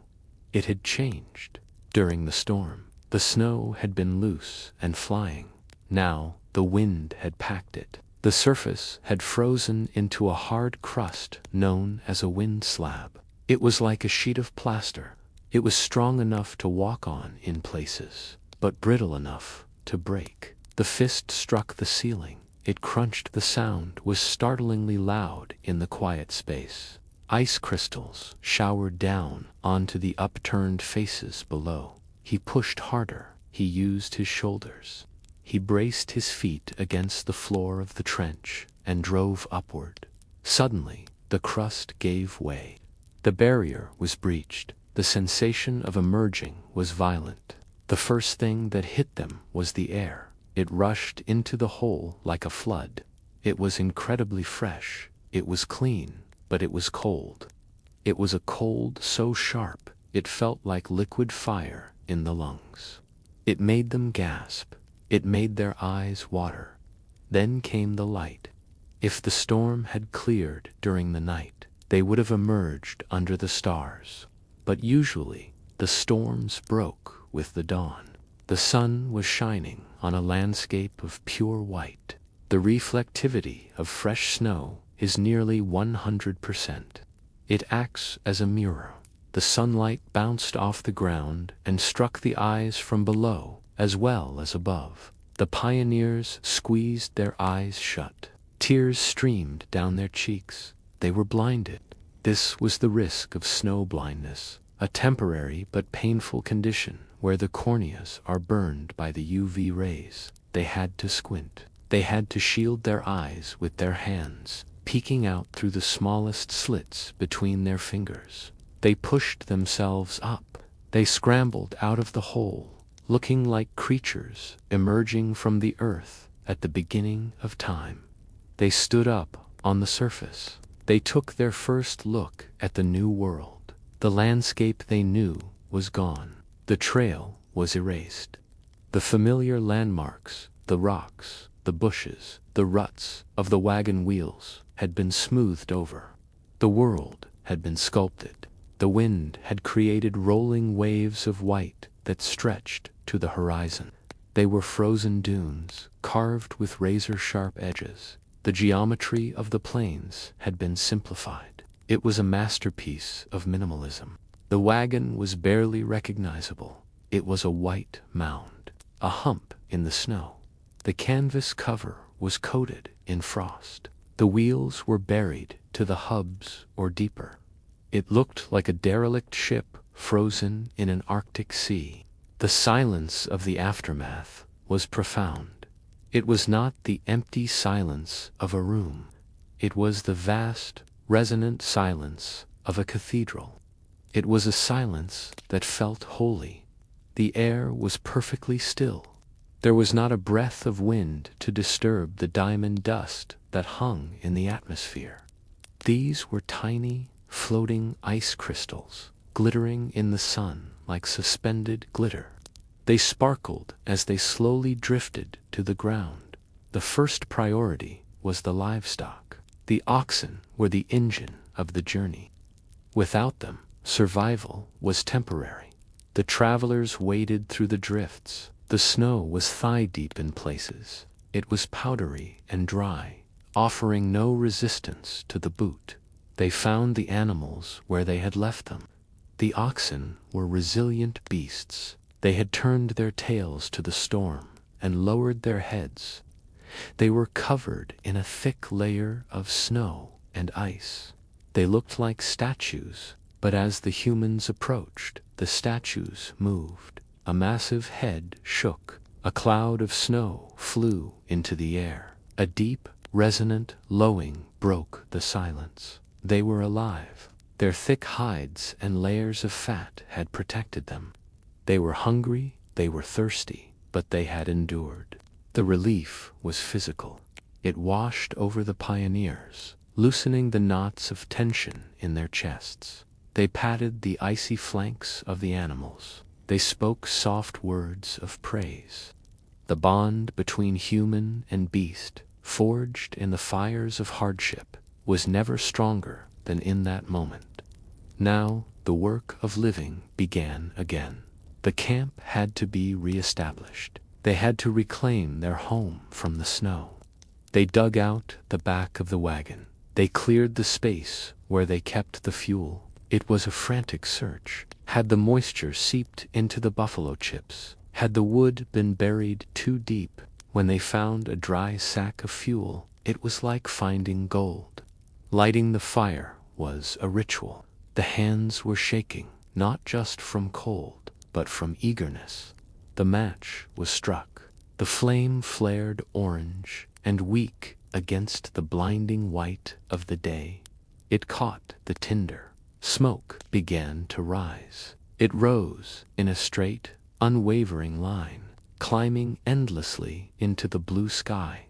It had changed during the storm. The snow had been loose and flying. Now the wind had packed it. The surface had frozen into a hard crust known as a wind slab. It was like a sheet of plaster. It was strong enough to walk on in places, but brittle enough to break. The fist struck the ceiling. It crunched. The sound was startlingly loud in the quiet space. Ice crystals showered down onto the upturned faces below. He pushed harder. He used his shoulders. He braced his feet against the floor of the trench and drove upward. Suddenly, the crust gave way. The barrier was breached. The sensation of emerging was violent. The first thing that hit them was the air. It rushed into the hole like a flood. It was incredibly fresh. It was clean, but it was cold. It was a cold so sharp it felt like liquid fire in the lungs. It made them gasp. It made their eyes water. Then came the light. If the storm had cleared during the night, they would have emerged under the stars. But usually, the storms broke with the dawn. The sun was shining on a landscape of pure white. The reflectivity of fresh snow is nearly 100%. It acts as a mirror. The sunlight bounced off the ground and struck the eyes from below as well as above. The pioneers squeezed their eyes shut. Tears streamed down their cheeks. They were blinded. This was the risk of snow blindness, a temporary but painful condition where the corneas are burned by the UV rays. They had to squint. They had to shield their eyes with their hands, peeking out through the smallest slits between their fingers. They pushed themselves up. They scrambled out of the hole, looking like creatures emerging from the earth at the beginning of time. They stood up on the surface. They took their first look at the new world. The landscape they knew was gone. The trail was erased. The familiar landmarks, the rocks, the bushes, the ruts of the wagon wheels had been smoothed over. The world had been sculpted. The wind had created rolling waves of white that stretched to the horizon. They were frozen dunes, carved with razor-sharp edges. The geometry of the plains had been simplified. It was a masterpiece of minimalism. The wagon was barely recognizable. It was a white mound, a hump in the snow. The canvas cover was coated in frost. The wheels were buried to the hubs or deeper. It looked like a derelict ship frozen in an Arctic sea. The silence of the aftermath was profound. It was not the empty silence of a room. It was the vast, resonant silence of a cathedral. It was a silence that felt holy. The air was perfectly still. There was not a breath of wind to disturb the diamond dust that hung in the atmosphere. These were tiny, floating ice crystals, glittering in the sun like suspended glitter. They sparkled as they slowly drifted to the ground. The first priority was the livestock. The oxen were the engine of the journey. Without them, survival was temporary. The travelers waded through the drifts. The snow was thigh-deep in places. It was powdery and dry, offering no resistance to the boot. They found the animals where they had left them. The oxen were resilient beasts. They had turned their tails to the storm and lowered their heads. They were covered in a thick layer of snow and ice. They looked like statues, but as the humans approached, the statues moved. A massive head shook. A cloud of snow flew into the air. A deep, resonant lowing broke the silence. They were alive. Their thick hides and layers of fat had protected them. They were hungry, they were thirsty, but they had endured. The relief was physical. It washed over the pioneers, loosening the knots of tension in their chests. They patted the icy flanks of the animals. They spoke soft words of praise. The bond between human and beast, forged in the fires of hardship, was never stronger than in that moment. Now the work of living began again. The camp had to be reestablished. They had to reclaim their home from the snow. They dug out the back of the wagon. They cleared the space where they kept the fuel. It was a frantic search. Had the moisture seeped into the buffalo chips? Had the wood been buried too deep? When they found a dry sack of fuel, it was like finding gold. Lighting the fire was a ritual. The hands were shaking, not just from cold, but from eagerness. The match was struck. The flame flared orange and weak against the blinding white of the day. It caught the tinder. Smoke began to rise. It rose in a straight, unwavering line, climbing endlessly into the blue sky.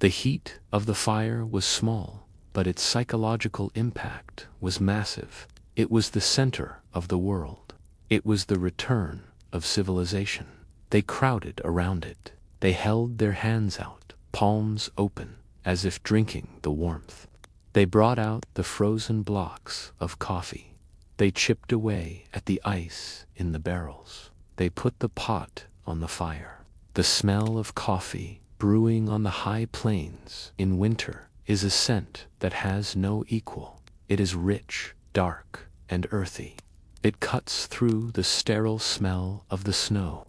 The heat of the fire was small, but its psychological impact was massive. It was the center of the world. It was the return of civilization. They crowded around it. They held their hands out, palms open, as if drinking the warmth. They brought out the frozen blocks of coffee. They chipped away at the ice in the barrels. They put the pot on the fire. The smell of coffee brewing on the high plains in winter is a scent that has no equal. It is rich, dark, and earthy. It cuts through the sterile smell of the snow.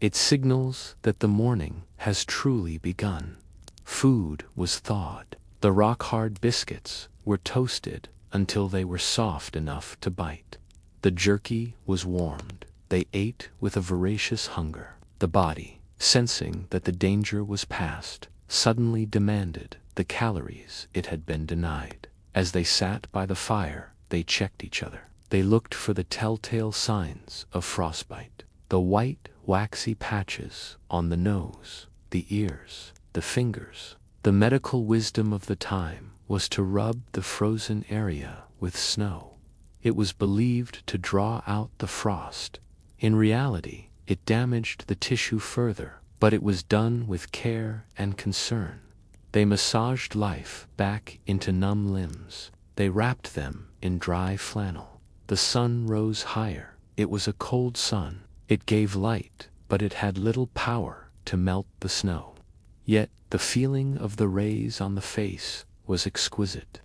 It signals that the morning has truly begun. Food was thawed. The rock-hard biscuits were toasted until they were soft enough to bite. The jerky was warmed. They ate with a voracious hunger. The body, sensing that the danger was past, suddenly demanded the calories it had been denied. As they sat by the fire, they checked each other. They looked for the telltale signs of frostbite. The white, waxy patches on the nose, the ears, the fingers. The medical wisdom of the time was to rub the frozen area with snow. It was believed to draw out the frost. In reality, it damaged the tissue further, but it was done with care and concern. They massaged life back into numb limbs. They wrapped them in dry flannel. The sun rose higher. It was a cold sun. It gave light, but it had little power to melt the snow. Yet the feeling of the rays on the face was exquisite.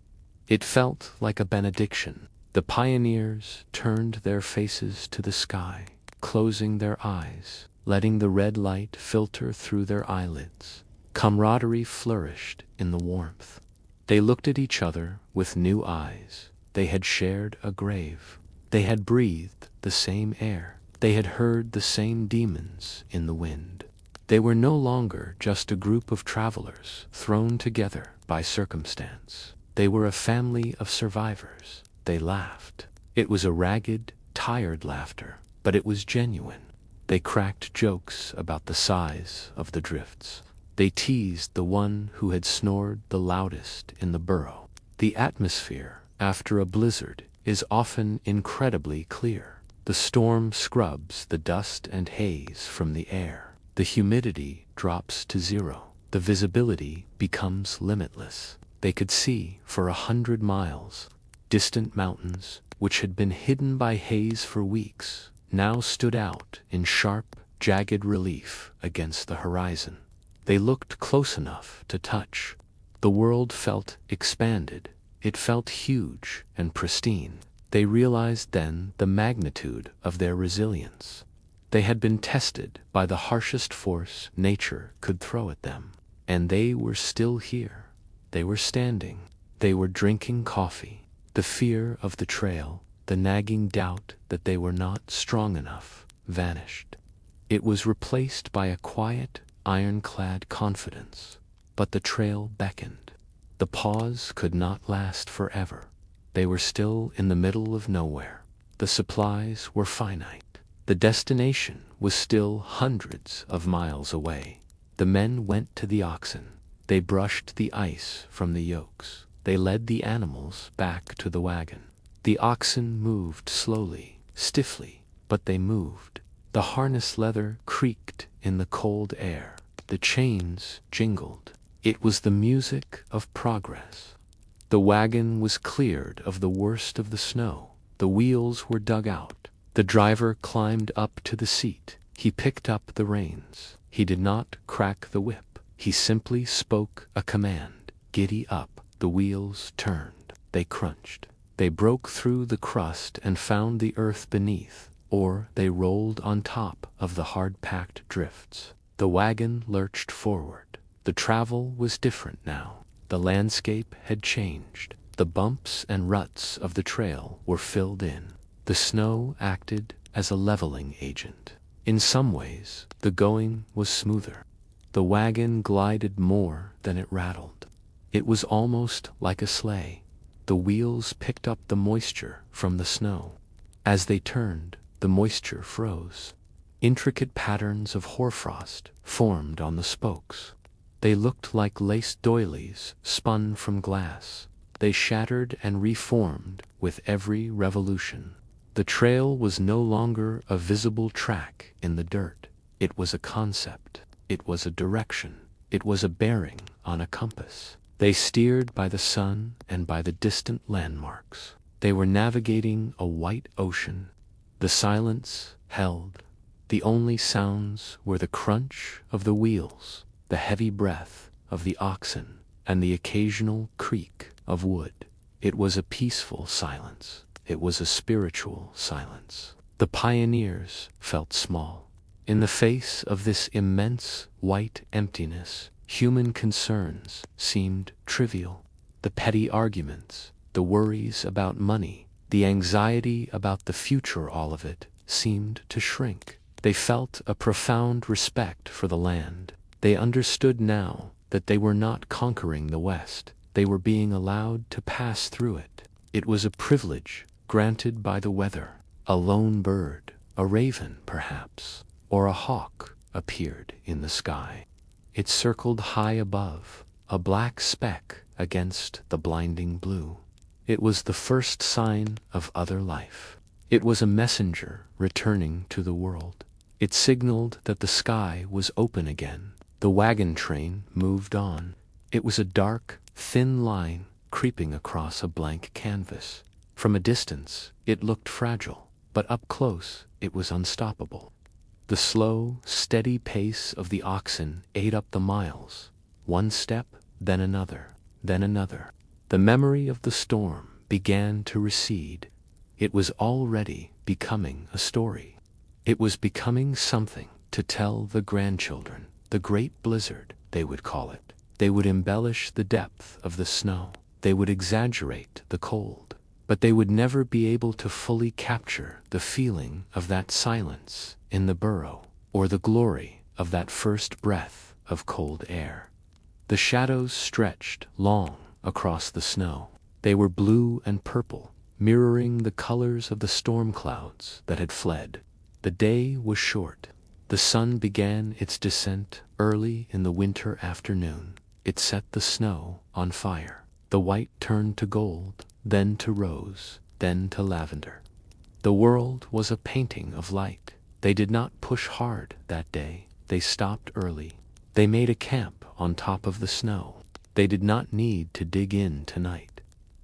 It felt like a benediction. The pioneers turned their faces to the sky, closing their eyes, letting the red light filter through their eyelids. Camaraderie flourished in the warmth. They looked at each other with new eyes. They had shared a grave. They had breathed the same air. They had heard the same demons in the wind. They were no longer just a group of travelers thrown together by circumstance. They were a family of survivors. They laughed. It was a ragged, tired laughter, but it was genuine. They cracked jokes about the size of the drifts. They teased the one who had snored the loudest in the burrow. The atmosphere, after a blizzard, is often incredibly clear. The storm scrubs the dust and haze from the air. The humidity drops to zero. The visibility becomes limitless. They could see for 100 miles. Distant mountains, which had been hidden by haze for weeks, now stood out in sharp, jagged relief against the horizon. They looked close enough to touch. The world felt expanded. It felt huge and pristine. They realized then the magnitude of their resilience. They had been tested by the harshest force nature could throw at them. And they were still here. They were standing. They were drinking coffee. The fear of the trail, the nagging doubt that they were not strong enough, vanished. It was replaced by a quiet, ironclad confidence. But the trail beckoned. The pause could not last forever. They were still in the middle of nowhere. The supplies were finite. The destination was still hundreds of miles away. The men went to the oxen. They brushed the ice from the yokes. They led the animals back to the wagon. The oxen moved slowly, stiffly, but they moved. The harness leather creaked in the cold air. The chains jingled. It was the music of progress. The wagon was cleared of the worst of the snow. The wheels were dug out. The driver climbed up to the seat. He picked up the reins. He did not crack the whip. He simply spoke a command. Giddy up. The wheels turned. They crunched. They broke through the crust and found the earth beneath, or they rolled on top of the hard-packed drifts. The wagon lurched forward. The travel was different now. The landscape had changed. The bumps and ruts of the trail were filled in. The snow acted as a leveling agent. In some ways, the going was smoother. The wagon glided more than it rattled. It was almost like a sleigh. The wheels picked up the moisture from the snow. As they turned, the moisture froze. Intricate patterns of hoarfrost formed on the spokes. They looked like lace doilies spun from glass. They shattered and reformed with every revolution. The trail was no longer a visible track in the dirt. It was a concept. It was a direction. It was a bearing on a compass. They steered by the sun and by the distant landmarks. They were navigating a white ocean. The silence held. The only sounds were the crunch of the wheels, the heavy breath of the oxen, and the occasional creak of wood. It was a peaceful silence. It was a spiritual silence. The pioneers felt small. In the face of this immense white emptiness, human concerns seemed trivial. The petty arguments, the worries about money, the anxiety about the future, all of it seemed to shrink. They felt a profound respect for the land. They understood now that they were not conquering the West. They were being allowed to pass through it. It was a privilege granted by the weather. A lone bird, a raven perhaps, or a hawk appeared in the sky. It circled high above, a black speck against the blinding blue. It was the first sign of other life. It was a messenger returning to the world. It signaled that the sky was open again. The wagon train moved on. It was a dark, thin line creeping across a blank canvas. From a distance, it looked fragile, but up close, it was unstoppable. The slow, steady pace of the oxen ate up the miles. One step, then another, then another. The memory of the storm began to recede. It was already becoming a story. It was becoming something to tell the grandchildren. The great blizzard, they would call it. They would embellish the depth of the snow. They would exaggerate the cold. But they would never be able to fully capture the feeling of that silence in the burrow, or the glory of that first breath of cold air. The shadows stretched long across the snow. They were blue and purple, mirroring the colors of the storm clouds that had fled. The day was short. The sun began its descent early in the winter afternoon. It set the snow on fire. The white turned to gold, then to rose, then to lavender. The world was a painting of light. They did not push hard that day. They stopped early. They made a camp on top of the snow. They did not need to dig in tonight.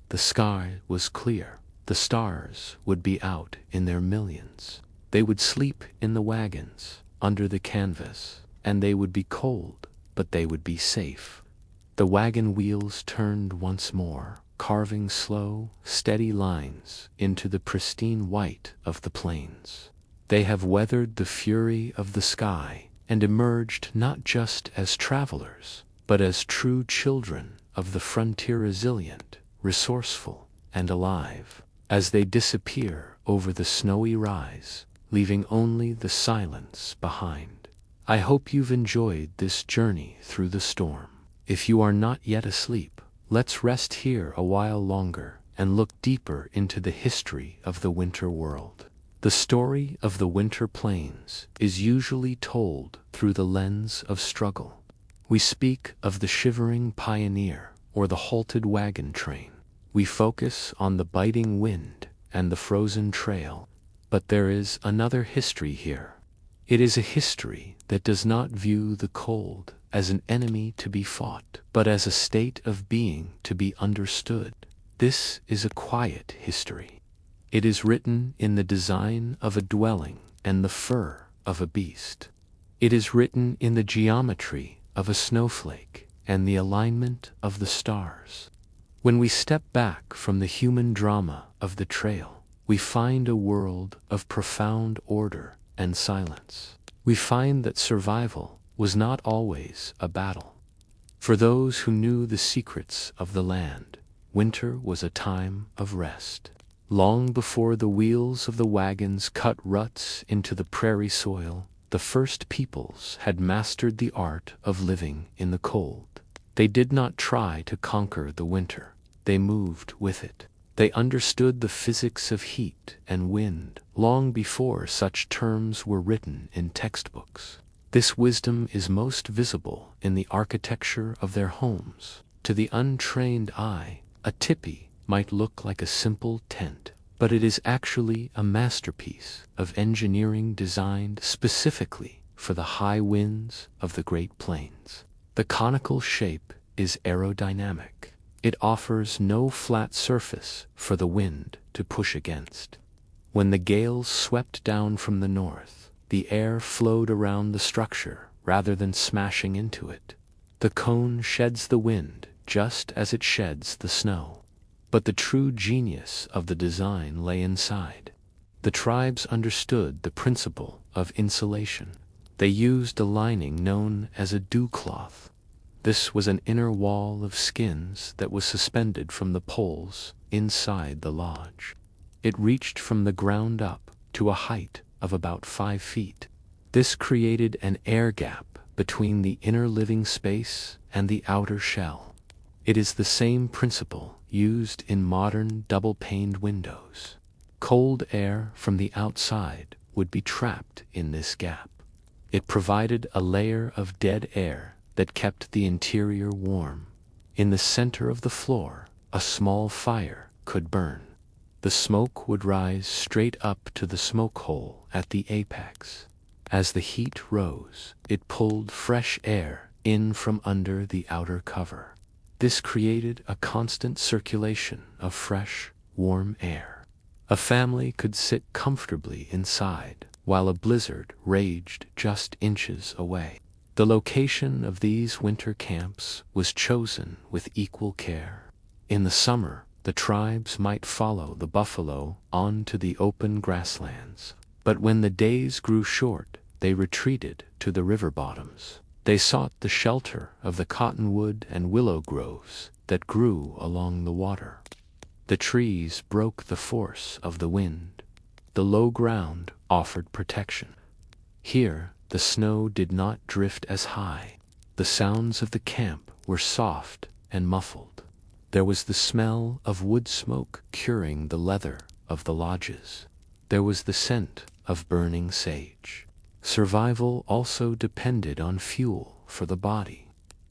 The sky was clear. The stars would be out in their millions. They would sleep in the wagons, under the canvas, and they would be cold, but they would be safe. The wagon wheels turned once more, carving slow, steady lines into the pristine white of the plains. They have weathered the fury of the sky and emerged not just as travelers, but as true children of the frontier, resilient, resourceful, and alive. As they disappear over the snowy rise, leaving only the silence behind. I hope you've enjoyed this journey through the storm. If you are not yet asleep, let's rest here a while longer and look deeper into the history of the winter world. The story of the winter plains is usually told through the lens of struggle. We speak of the shivering pioneer or the halted wagon train. We focus on the biting wind and the frozen trail. But there is another history here. It is a history that does not view the cold as an enemy to be fought, but as a state of being to be understood. This is a quiet history. It is written in the design of a dwelling and the fur of a beast. It is written in the geometry of a snowflake and the alignment of the stars. When we step back from the human drama of the trail, we find a world of profound order and silence. We find that survival was not always a battle. For those who knew the secrets of the land, winter was a time of rest. Long before the wheels of the wagons cut ruts into the prairie soil, the first peoples had mastered the art of living in the cold. They did not try to conquer the winter. They moved with it. They understood the physics of heat and wind long before such terms were written in textbooks. This wisdom is most visible in the architecture of their homes. To the untrained eye, a tipi might look like a simple tent, but it is actually a masterpiece of engineering designed specifically for the high winds of the Great Plains. The conical shape is aerodynamic. It offers no flat surface for the wind to push against. When the gales swept down from the north, the air flowed around the structure rather than smashing into it. The cone sheds the wind just as it sheds the snow. But the true genius of the design lay inside. The tribes understood the principle of insulation. They used a lining known as a dew cloth. This was an inner wall of skins that was suspended from the poles inside the lodge. It reached from the ground up to a height of about 5 feet. This created an air gap between the inner living space and the outer shell. It is the same principle used in modern double-paned windows. Cold air from the outside would be trapped in this gap. It provided a layer of dead air that kept the interior warm. In the center of the floor, a small fire could burn. The smoke would rise straight up to the smoke hole at the apex. As the heat rose, it pulled fresh air in from under the outer cover. This created a constant circulation of fresh, warm air. A family could sit comfortably inside while a blizzard raged just inches away. The location of these winter camps was chosen with equal care. In the summer, the tribes might follow the buffalo onto the open grasslands. But when the days grew short, they retreated to the river bottoms. They sought the shelter of the cottonwood and willow groves that grew along the water. The trees broke the force of the wind. The low ground offered protection. Here, the snow did not drift as high. The sounds of the camp were soft and muffled. There was the smell of wood smoke curing the leather of the lodges. There was the scent of burning sage. Survival also depended on fuel for the body.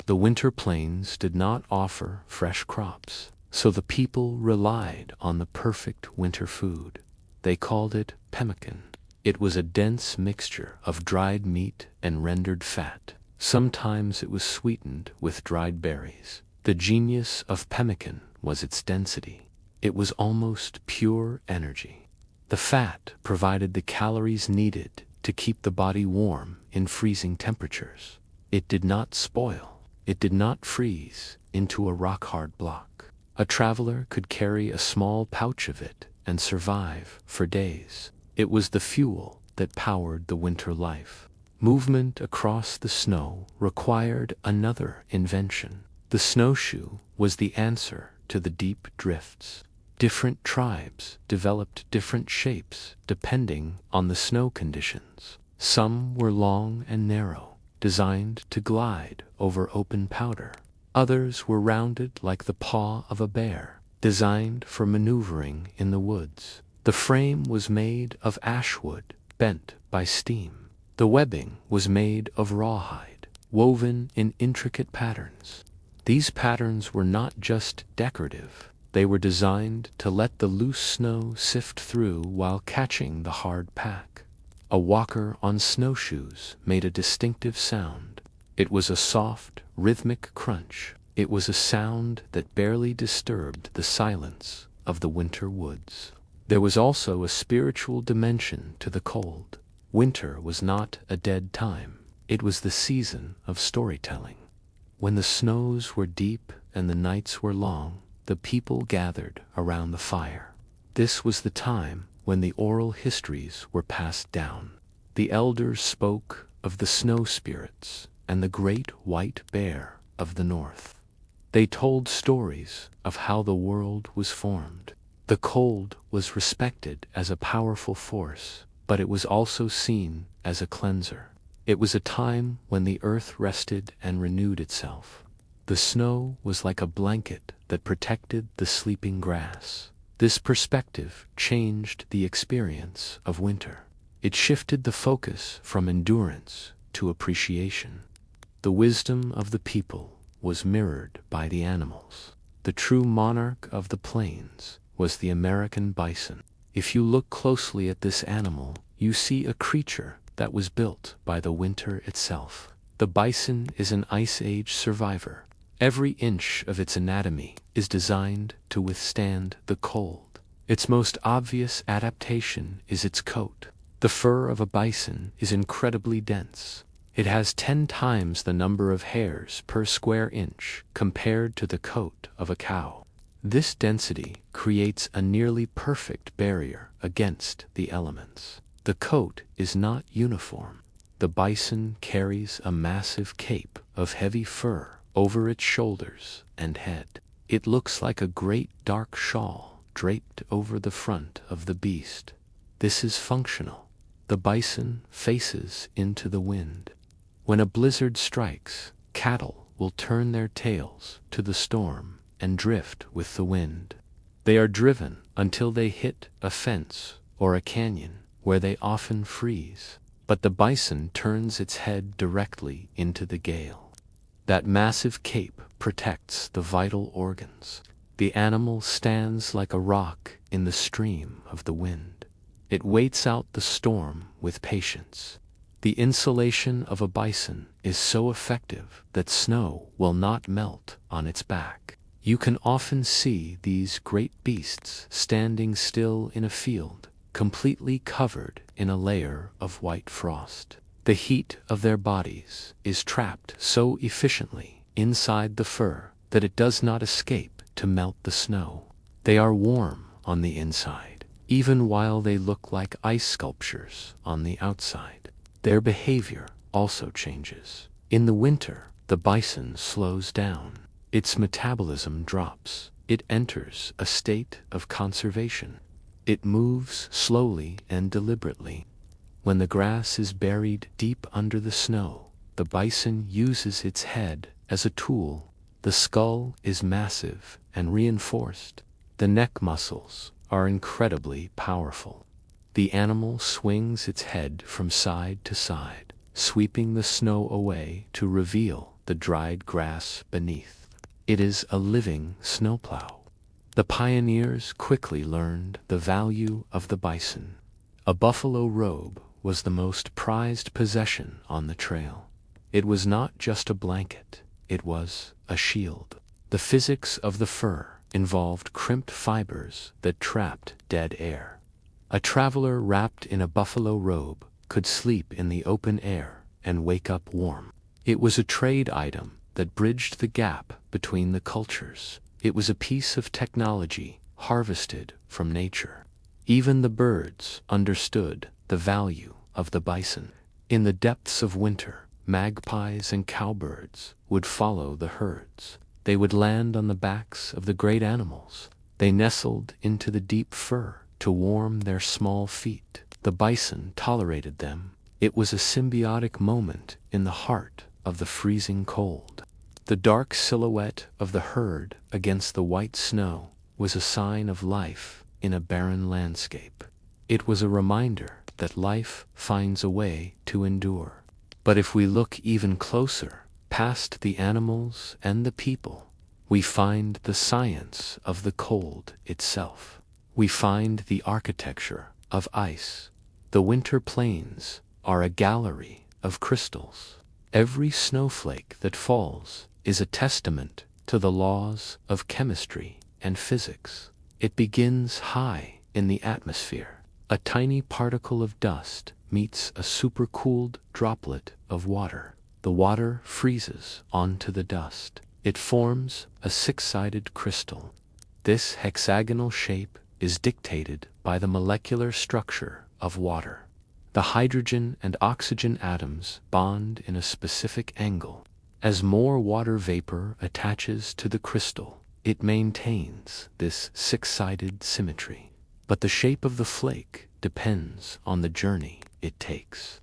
The winter plains did not offer fresh crops, so the people relied on the perfect winter food. They called it pemmican. It was a dense mixture of dried meat and rendered fat. Sometimes it was sweetened with dried berries. The genius of pemmican was its density. It was almost pure energy. The fat provided the calories needed to keep the body warm in freezing temperatures. It did not spoil. It did not freeze into a rock-hard block. A traveler could carry a small pouch of it and survive for days. It was the fuel that powered the winter life. Movement across the snow required another invention. The snowshoe was the answer to the deep drifts. Different tribes developed different shapes depending on the snow conditions. Some were long and narrow, designed to glide over open powder. Others were rounded like the paw of a bear, designed for maneuvering in the woods. The frame was made of ash wood, bent by steam. The webbing was made of rawhide, woven in intricate patterns. These patterns were not just decorative. They were designed to let the loose snow sift through while catching the hard pack. A walker on snowshoes made a distinctive sound. It was a soft, rhythmic crunch. It was a sound that barely disturbed the silence of the winter woods. There was also a spiritual dimension to the cold. Winter was not a dead time. It was the season of storytelling. When the snows were deep and the nights were long, the people gathered around the fire. This was the time when the oral histories were passed down. The elders spoke of the snow spirits and the great white bear of the north. They told stories of how the world was formed. The cold was respected as a powerful force, but it was also seen as a cleanser. It was a time when the earth rested and renewed itself. The snow was like a blanket that protected the sleeping grass. This perspective changed the experience of winter. It shifted the focus from endurance to appreciation. The wisdom of the people was mirrored by the animals. The true monarch of the plains was the American bison. If you look closely at this animal, you see a creature that was built by the winter itself. The bison is an Ice Age survivor. Every inch of its anatomy is designed to withstand the cold. Its most obvious adaptation is its coat. The fur of a bison is incredibly dense. It has 10 times the number of hairs per square inch compared to the coat of a cow. This density creates a nearly perfect barrier against the elements. The coat is not uniform. The bison carries a massive cape of heavy fur over its shoulders and head. It looks like a great dark shawl draped over the front of the beast. This is functional. The bison faces into the wind. When a blizzard strikes, cattle will turn their tails to the storm and drift with the wind. They are driven until they hit a fence or a canyon, where they often freeze. But the bison turns its head directly into the gale. That massive cape protects the vital organs. The animal stands like a rock in the stream of the wind. It waits out the storm with patience. The insulation of a bison is so effective that snow will not melt on its back. You can often see these great beasts standing still in a field, completely covered in a layer of white frost. The heat of their bodies is trapped so efficiently inside the fur that it does not escape to melt the snow. They are warm on the inside, even while they look like ice sculptures on the outside. Their behavior also changes. In the winter, the bison slows down. Its metabolism drops. It enters a state of conservation. It moves slowly and deliberately. When the grass is buried deep under the snow, the bison uses its head as a tool. The skull is massive and reinforced. The neck muscles are incredibly powerful. The animal swings its head from side to side, sweeping the snow away to reveal the dried grass beneath. It is a living snowplow. The pioneers quickly learned the value of the bison. A buffalo robe was the most prized possession on the trail. It was not just a blanket, it was a shield. The physics of the fur involved crimped fibers that trapped dead air. A traveler wrapped in a buffalo robe could sleep in the open air and wake up warm. It was a trade item that bridged the gap between the cultures. It was a piece of technology harvested from nature. Even the birds understood the value of the bison. In the depths of winter, magpies and cowbirds would follow the herds. They would land on the backs of the great animals. They nestled into the deep fur to warm their small feet. The bison tolerated them. It was a symbiotic moment in the heart of the freezing cold. The dark silhouette of the herd against the white snow was a sign of life in a barren landscape. It was a reminder that life finds a way to endure. But if we look even closer, past the animals and the people, we find the science of the cold itself. We find the architecture of ice. The winter plains are a gallery of crystals. Every snowflake that falls is a testament to the laws of chemistry and physics. It begins high in the atmosphere. A tiny particle of dust meets a supercooled droplet of water. The water freezes onto the dust. It forms a six-sided crystal. This hexagonal shape is dictated by the molecular structure of water. The hydrogen and oxygen atoms bond in a specific angle. As more water vapor attaches to the crystal, it maintains this six-sided symmetry. But the shape of the flake depends on the journey it takes.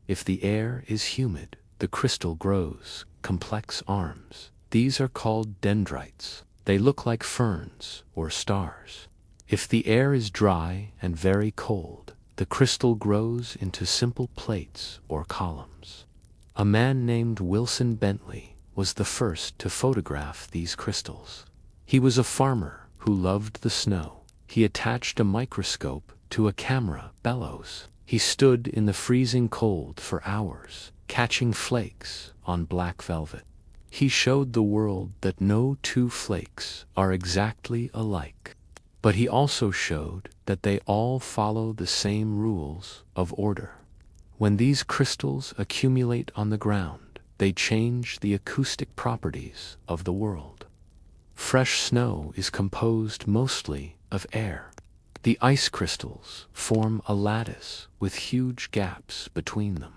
If the air is humid, the crystal grows complex arms. These are called dendrites. They look like ferns or stars. If the air is dry and very cold, the crystal grows into simple plates or columns. A man named Wilson Bentley was the first to photograph these crystals. He was a farmer who loved the snow. He attached a microscope to a camera bellows. He stood in the freezing cold for hours, catching flakes on black velvet. He showed the world that no two flakes are exactly alike. But he also showed that they all follow the same rules of order. When these crystals accumulate on the ground, they change the acoustic properties of the world. Fresh snow is composed mostly of air. The ice crystals form a lattice with huge gaps between them.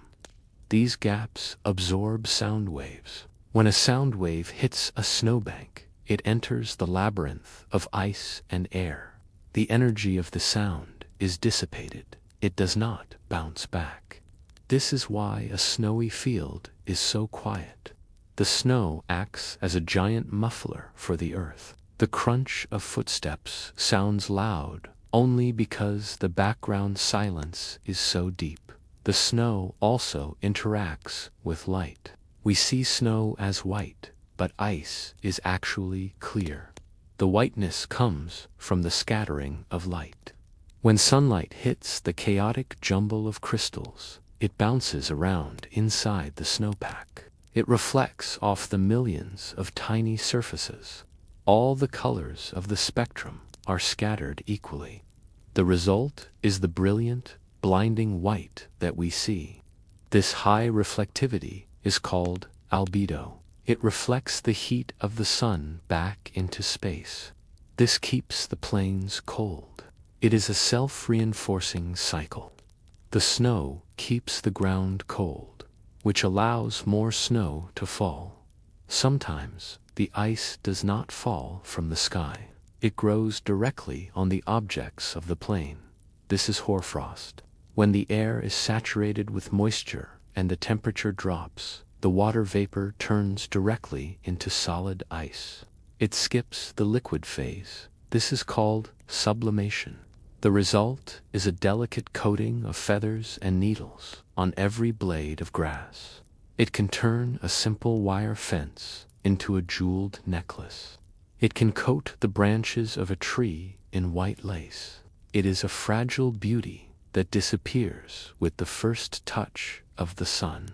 These gaps absorb sound waves. When a sound wave hits a snowbank, it enters the labyrinth of ice and air. The energy of the sound is dissipated. It does not bounce back. This is why a snowy field is so quiet. The snow acts as a giant muffler for the earth. The crunch of footsteps sounds loud only because the background silence is so deep. The snow also interacts with light. We see snow as white, but ice is actually clear. The whiteness comes from the scattering of light. When sunlight hits the chaotic jumble of crystals, it bounces around inside the snowpack. It reflects off the millions of tiny surfaces. All the colors of the spectrum are scattered equally. The result is the brilliant, blinding white that we see. This high reflectivity is called albedo. It reflects the heat of the sun back into space. This keeps the plains cold. It is a self-reinforcing cycle. The snow keeps the ground cold, which allows more snow to fall. Sometimes the ice does not fall from the sky. It grows directly on the objects of the plain. This is hoarfrost. When the air is saturated with moisture and the temperature drops, the water vapor turns directly into solid ice. It skips the liquid phase. This is called sublimation. The result is a delicate coating of feathers and needles on every blade of grass. It can turn a simple wire fence into a jeweled necklace. It can coat the branches of a tree in white lace. It is a fragile beauty that disappears with the first touch of the sun.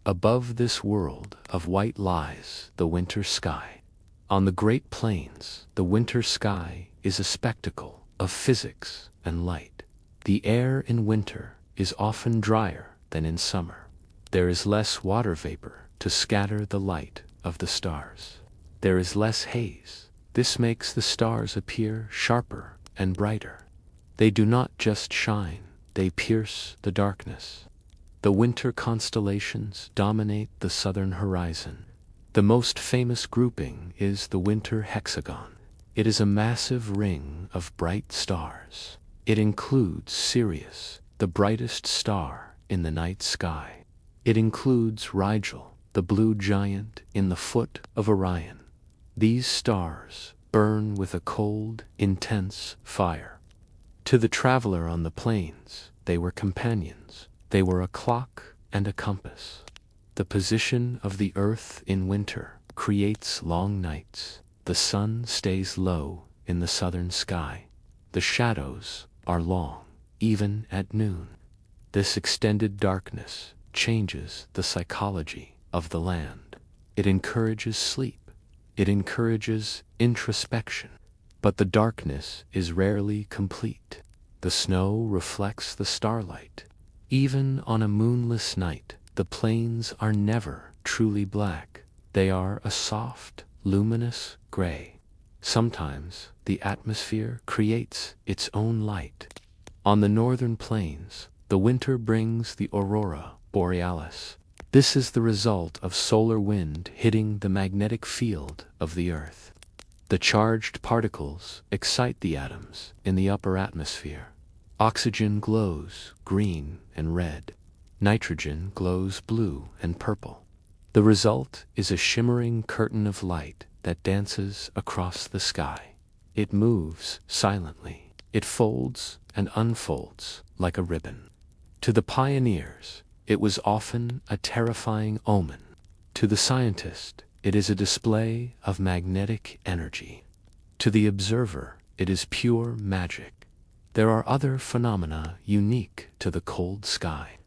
Above this world of white lies the winter sky. On the Great Plains, the winter sky is a spectacle of physics and light. The air in winter is often drier than in summer. There is less water vapor to scatter the light of the stars. There is less haze. This makes the stars appear sharper and brighter. They do not just shine, they pierce the darkness. The winter constellations dominate the southern horizon. The most famous grouping is the winter hexagon. It is a massive ring of bright stars. It includes Sirius, the brightest star in the night sky. It includes Rigel, the blue giant in the foot of Orion. These stars burn with a cold, intense fire. To the traveler on the plains, they were companions. They were a clock and a compass. The position of the earth in winter creates long nights. The sun stays low in the southern sky. The shadows are long, even at noon. This extended darkness changes the psychology of the land. It encourages sleep. It encourages introspection. But the darkness is rarely complete. The snow reflects the starlight. Even on a moonless night, the plains are never truly black. They are a soft, luminous gray. Sometimes the atmosphere creates its own light. On the northern plains, the winter brings the aurora borealis. This is the result of solar wind hitting the magnetic field of the Earth. The charged particles excite the atoms in the upper atmosphere. Oxygen glows green and red. Nitrogen glows blue and purple. The result is a shimmering curtain of light that dances across the sky. It moves silently. It folds and unfolds like a ribbon. To the pioneers, it was often a terrifying omen. To the scientist, it is a display of magnetic energy. To the observer, it is pure magic. There are other phenomena unique to the cold sky.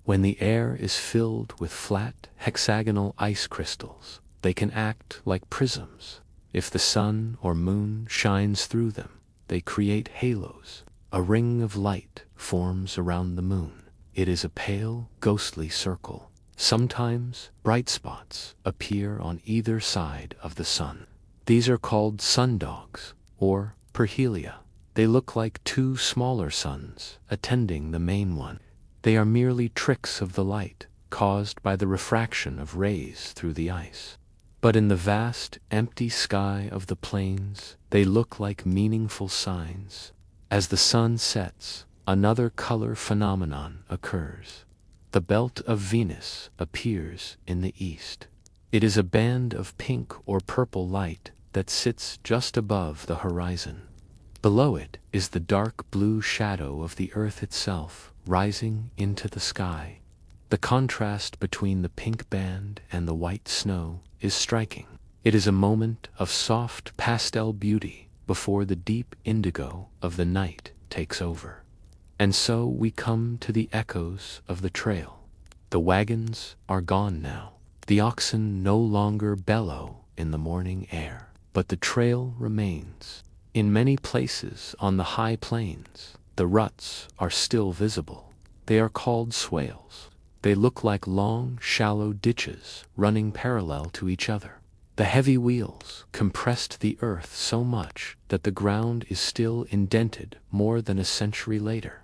When the air is filled with flat, hexagonal ice crystals, they can act like prisms. If the sun or moon shines through them, they create halos. A ring of light forms around the moon. It is a pale, ghostly circle. Sometimes bright spots appear on either side of the sun. These are called sundogs, or perhelia. They look like two smaller suns attending the main one. They are merely tricks of the light caused by the refraction of rays through the ice. But in the vast, empty sky of the plains, they look like meaningful signs. As the sun sets, another color phenomenon occurs. The belt of Venus appears in the east. It is a band of pink or purple light that sits just above the horizon. Below it is the dark blue shadow of the Earth itself rising into the sky. The contrast between the pink band and the white snow is striking. It is a moment of soft pastel beauty before the deep indigo of the night takes over. And so we come to the echoes of the trail. The wagons are gone now. The oxen no longer bellow in the morning air, but the trail remains. In many places on the high plains, the ruts are still visible. They are called swales. They look like long, shallow ditches running parallel to each other. The heavy wheels compressed the earth so much that the ground is still indented more than a century later.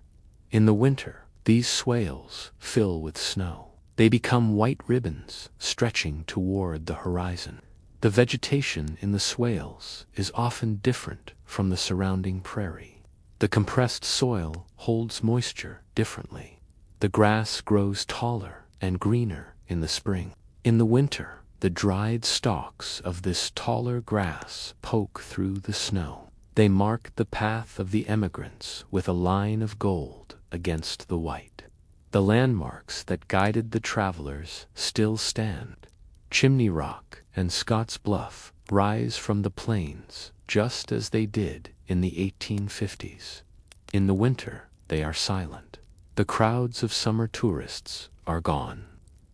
In the winter, these swales fill with snow. They become white ribbons stretching toward the horizon. The vegetation in the swales is often different from the surrounding prairie. The compressed soil holds moisture differently. The grass grows taller and greener in the spring. In the winter, the dried stalks of this taller grass poke through the snow. They mark the path of the emigrants with a line of gold against the white. The landmarks that guided the travelers still stand. Chimney Rock and Scott's Bluff rise from the plains just as they did in the 1850s. In the winter, they are silent. The crowds of summer tourists are gone.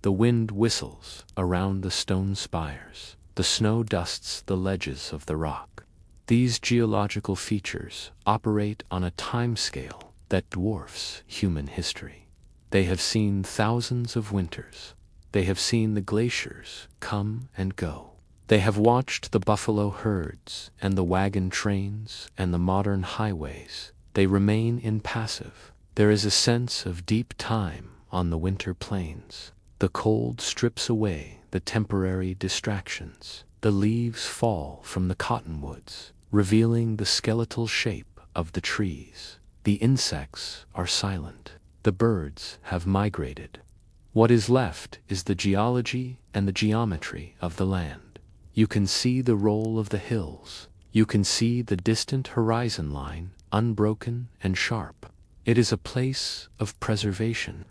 The wind whistles around the stone spires. The snow dusts the ledges of the rock. These geological features operate on a timescale that dwarfs human history. They have seen thousands of winters. They have seen the glaciers come and go. They have watched the buffalo herds and the wagon trains and the modern highways. They remain impassive. There is a sense of deep time on the winter plains. The cold strips away the temporary distractions. The leaves fall from the cottonwoods, revealing the skeletal shape of the trees. The insects are silent. The birds have migrated. What is left is the geology and the geometry of the land. You can see the roll of the hills. You can see the distant horizon line, unbroken and sharp. It is a place of preservation.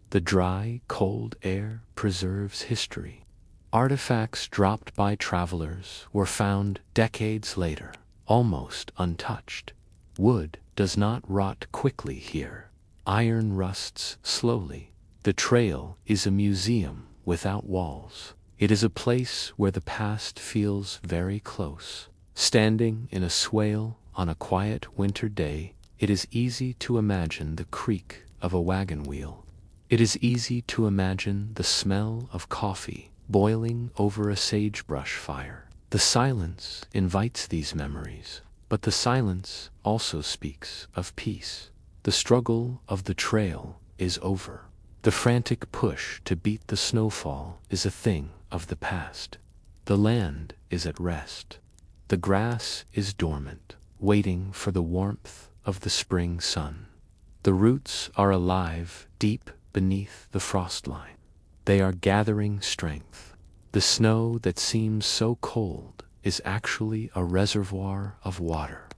The dry, cold air preserves history. Artifacts dropped by travelers were found decades later, almost untouched. Wood does not rot quickly here. Iron rusts slowly. The trail is a museum without walls. It is a place where the past feels very close. Standing in a swale on a quiet winter day, it is easy to imagine the creak of a wagon wheel. It is easy to imagine the smell of coffee boiling over a sagebrush fire. The silence invites these memories, but the silence also speaks of peace. The struggle of the trail is over. The frantic push to beat the snowfall is a thing of the past. The land is at rest. The grass is dormant, waiting for the warmth of the spring sun. The roots are alive deep beneath the frost line. They are gathering strength. The snow that seems so cold is actually a reservoir of water.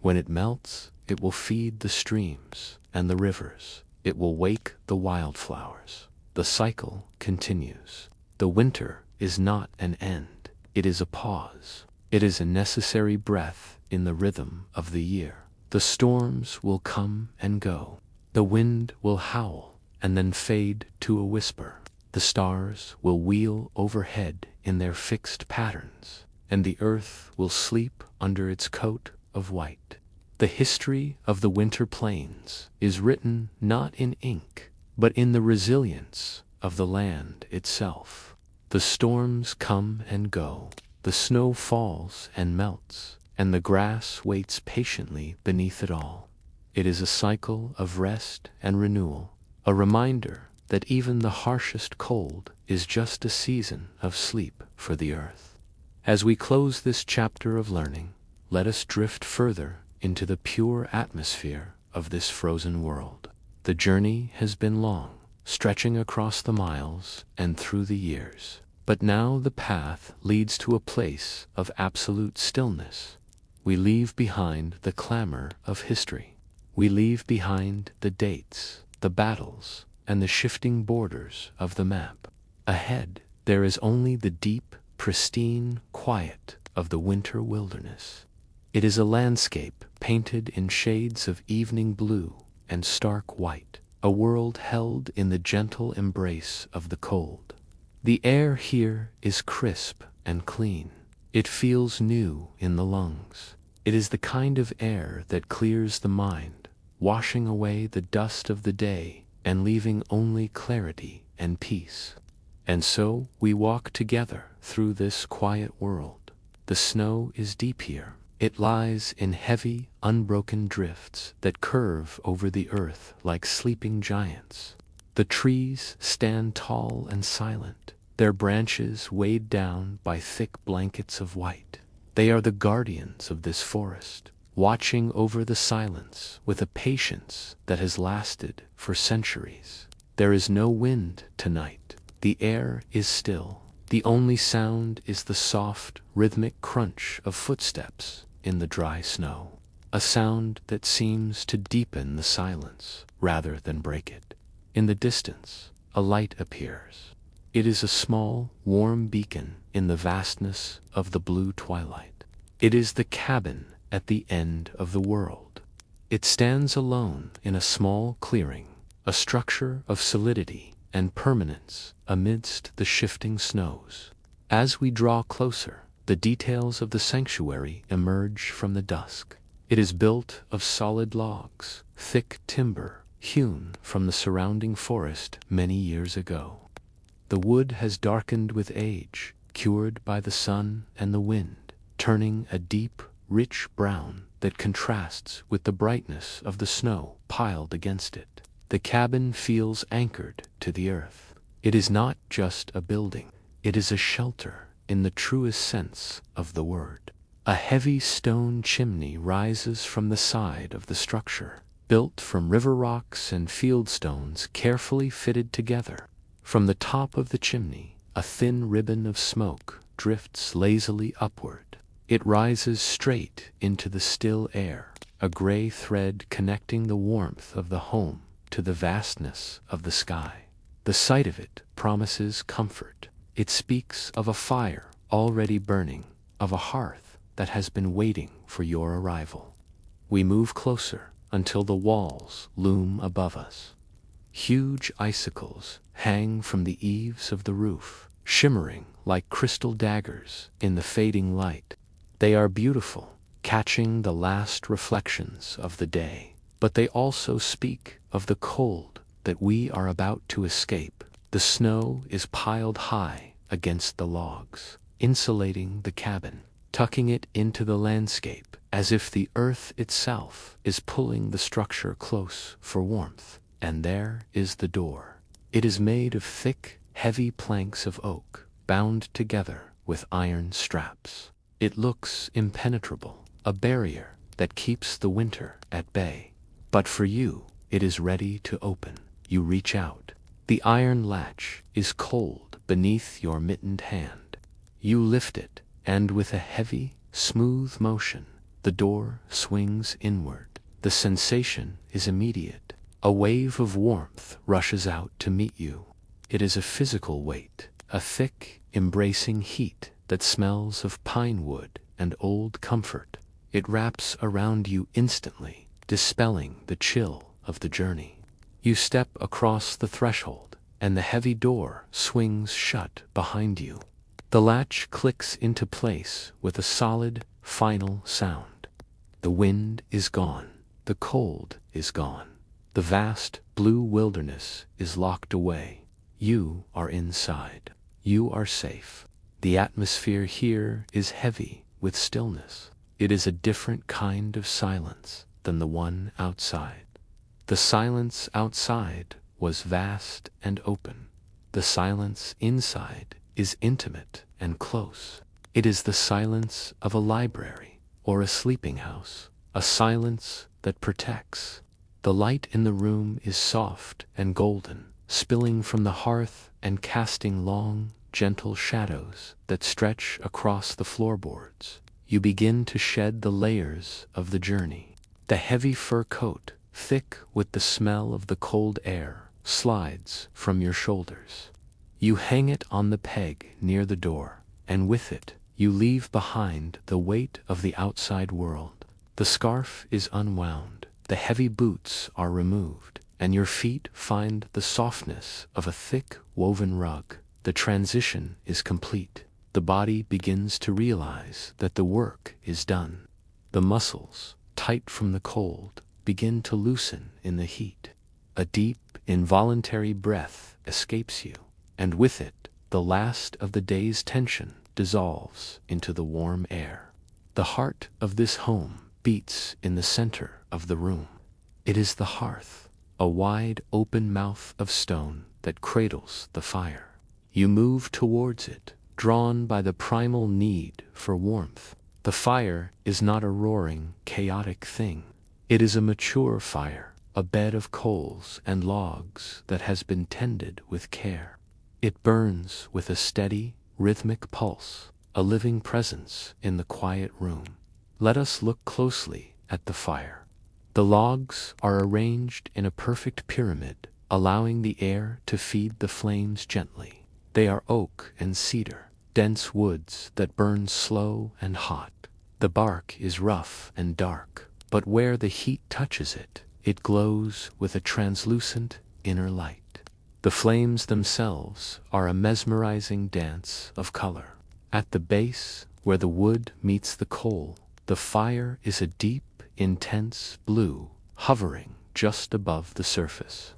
When it melts, it will feed the streams and the rivers. It will wake the wildflowers. The cycle continues. The winter is not an end. It is a pause. It is a necessary breath in the rhythm of the year. The storms will come and go. The wind will howl and then fade to a whisper. The stars will wheel overhead in their fixed patterns, and the earth will sleep under its coat of white. The history of the winter plains is written not in ink, but in the resilience of the land itself. The storms come and go. The snow falls and melts, and the grass waits patiently beneath it all. It is a cycle of rest and renewal, a reminder that even the harshest cold is just a season of sleep for the earth. As we close this chapter of learning, let us drift further into the pure atmosphere of this frozen world. The journey has been long, stretching across the miles and through the years. But now the path leads to a place of absolute stillness. We leave behind the clamor of history. We leave behind the dates, the battles, and the shifting borders of the map. Ahead, there is only the deep, pristine quiet of the winter wilderness. It is a landscape painted in shades of evening blue and stark white, a world held in the gentle embrace of the cold. The air here is crisp and clean. It feels new in the lungs. It is the kind of air that clears the mind, washing away the dust of the day and leaving only clarity and peace. And so we walk together through this quiet world. The snow is deep here. It lies in heavy, unbroken drifts that curve over the earth like sleeping giants. The trees stand tall and silent, their branches weighed down by thick blankets of white. They are the guardians of this forest, watching over the silence with a patience that has lasted for centuries. There is no wind tonight. The air is still. The only sound is the soft, rhythmic crunch of footsteps in the dry snow, a sound that seems to deepen the silence rather than break it. In the distance, a light appears. It is a small, warm beacon in the vastness of the blue twilight. It is the cabin at the end of the world. It stands alone in a small clearing, a structure of solidity and permanence amidst the shifting snows. As we draw closer, the details of the sanctuary emerge from the dusk. It is built of solid logs, thick timber, hewn from the surrounding forest many years ago. The wood has darkened with age, cured by the sun and the wind, turning a deep, rich brown that contrasts with the brightness of the snow piled against it. The cabin feels anchored to the earth. It is not just a building, it is a shelter in the truest sense of the word. A heavy stone chimney rises from the side of the structure, built from river rocks and field stones carefully fitted together. From the top of the chimney, a thin ribbon of smoke drifts lazily upward. It rises straight into the still air, a gray thread connecting the warmth of the home to the vastness of the sky. The sight of it promises comfort. It speaks of a fire already burning, of a hearth that has been waiting for your arrival. We move closer until the walls loom above us. Huge icicles hang from the eaves of the roof, shimmering like crystal daggers in the fading light. They are beautiful, catching the last reflections of the day. But they also speak of the cold that we are about to escape. The snow is piled high against the logs, insulating the cabin, tucking it into the landscape, as if the earth itself is pulling the structure close for warmth. And there is the door. It is made of thick, heavy planks of oak, bound together with iron straps. It looks impenetrable, a barrier that keeps the winter at bay. But for you, it is ready to open. You reach out. The iron latch is cold beneath your mittened hand. You lift it, and with a heavy, smooth motion, the door swings inward. The sensation is immediate. A wave of warmth rushes out to meet you. It is a physical weight, a thick, embracing heat that smells of pine wood and old comfort. It wraps around you instantly, dispelling the chill of the journey. You step across the threshold, and the heavy door swings shut behind you. The latch clicks into place with a solid, final sound. The wind is gone. The cold is gone. The vast, blue wilderness is locked away. You are inside. You are safe. The atmosphere here is heavy with stillness. It is a different kind of silence than the one outside. The silence outside was vast and open. The silence inside is intimate and close. It is the silence of a library or a sleeping house, a silence that protects. The light in the room is soft and golden, spilling from the hearth and casting long, gentle shadows that stretch across the floorboards. You begin to shed the layers of the journey. The heavy fur coat, thick with the smell of the cold air, slides from your shoulders. You hang it on the peg near the door, and with it, you leave behind the weight of the outside world. The scarf is unwound, the heavy boots are removed, and your feet find the softness of a thick, woven rug. The transition is complete. The body begins to realize that the work is done. The muscles, tight from the cold, begin to loosen in the heat. A deep, involuntary breath escapes you, and with it, the last of the day's tension dissolves into the warm air. The heart of this home beats in the center of the room. It is the hearth, a wide open mouth of stone that cradles the fire. You move towards it, drawn by the primal need for warmth. The fire is not a roaring, chaotic thing. It is a mature fire, a bed of coals and logs that has been tended with care. It burns with a steady, rhythmic pulse, a living presence in the quiet room. Let us look closely at the fire. The logs are arranged in a perfect pyramid, allowing the air to feed the flames gently. They are oak and cedar, dense woods that burn slow and hot. The bark is rough and dark, but where the heat touches it, it glows with a translucent inner light. The flames themselves are a mesmerizing dance of color. At the base, where the wood meets the coal, the fire is a deep, intense blue, hovering just above the surface.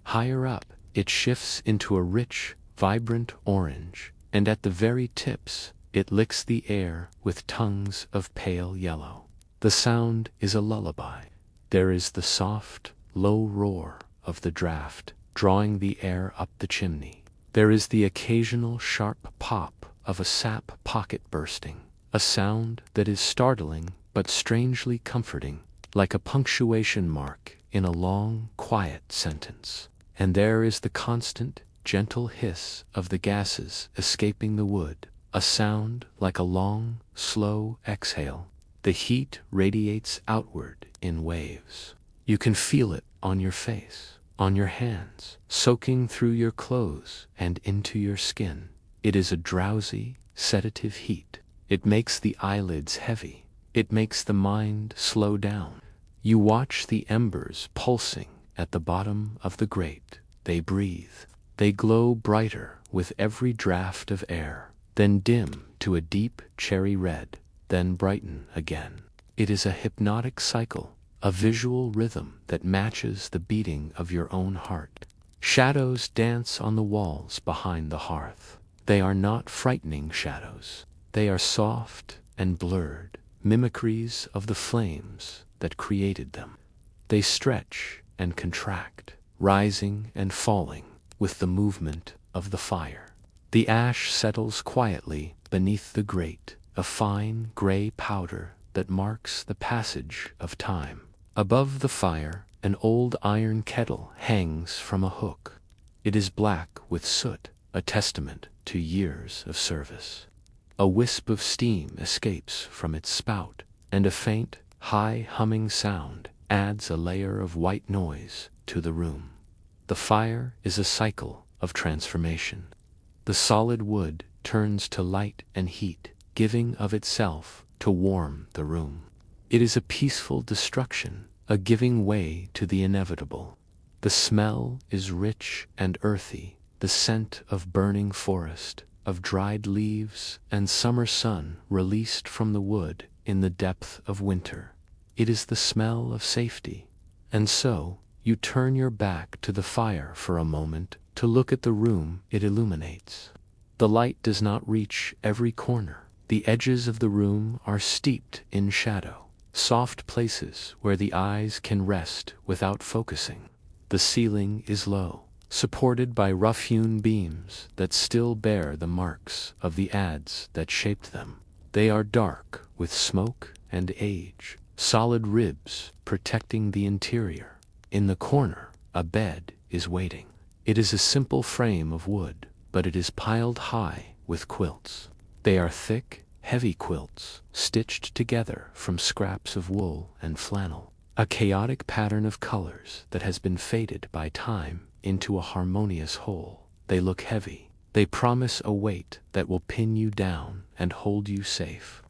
Higher up, it shifts into a rich, vibrant orange, and at the very tips, it licks the air with tongues of pale yellow. The sound is a lullaby. There is the soft, low roar of the draft, drawing the air up the chimney. There is the occasional sharp pop of a sap pocket bursting, a sound that is startling but strangely comforting, like a punctuation mark in a long, quiet sentence. And there is the constant, gentle hiss of the gases escaping the wood, a sound like a long, slow exhale. The heat radiates outward in waves. You can feel it on your face, on your hands, soaking through your clothes and into your skin. It is a drowsy, sedative heat. It makes the eyelids heavy. It makes the mind slow down. You watch the embers pulsing at the bottom of the grate. They breathe. They glow brighter with every draft of air, then dim to a deep cherry red. then brighten again. It is a hypnotic cycle, a visual rhythm that matches the beating of your own heart. Shadows dance on the walls behind the hearth. They are not frightening shadows. They are soft and blurred, mimicries of the flames that created them. They stretch and contract, rising and falling with the movement of the fire. The ash settles quietly beneath the grate, a fine gray powder that marks the passage of time. Above the fire, an old iron kettle hangs from a hook. It is black with soot, a testament to years of service. A wisp of steam escapes from its spout, and a faint, high humming sound adds a layer of white noise to the room. The fire is a cycle of transformation. The solid wood turns to light and heat, giving of itself to warm the room. It is a peaceful destruction, a giving way to the inevitable. The smell is rich and earthy, the scent of burning forest, of dried leaves and summer sun released from the wood in the depth of winter. It is the smell of safety. And so, you turn your back to the fire for a moment to look at the room it illuminates. The light does not reach every corner. The edges of the room are steeped in shadow, soft places where the eyes can rest without focusing. The ceiling is low, supported by rough-hewn beams that still bear the marks of the adze that shaped them. They are dark with smoke and age, solid ribs protecting the interior. In the corner, a bed is waiting. It is a simple frame of wood, but it is piled high with quilts. They are thick, heavy quilts, stitched together from scraps of wool and flannel. A chaotic pattern of colors that has been faded by time into a harmonious whole. They look heavy. They promise a weight that will pin you down and hold you safe.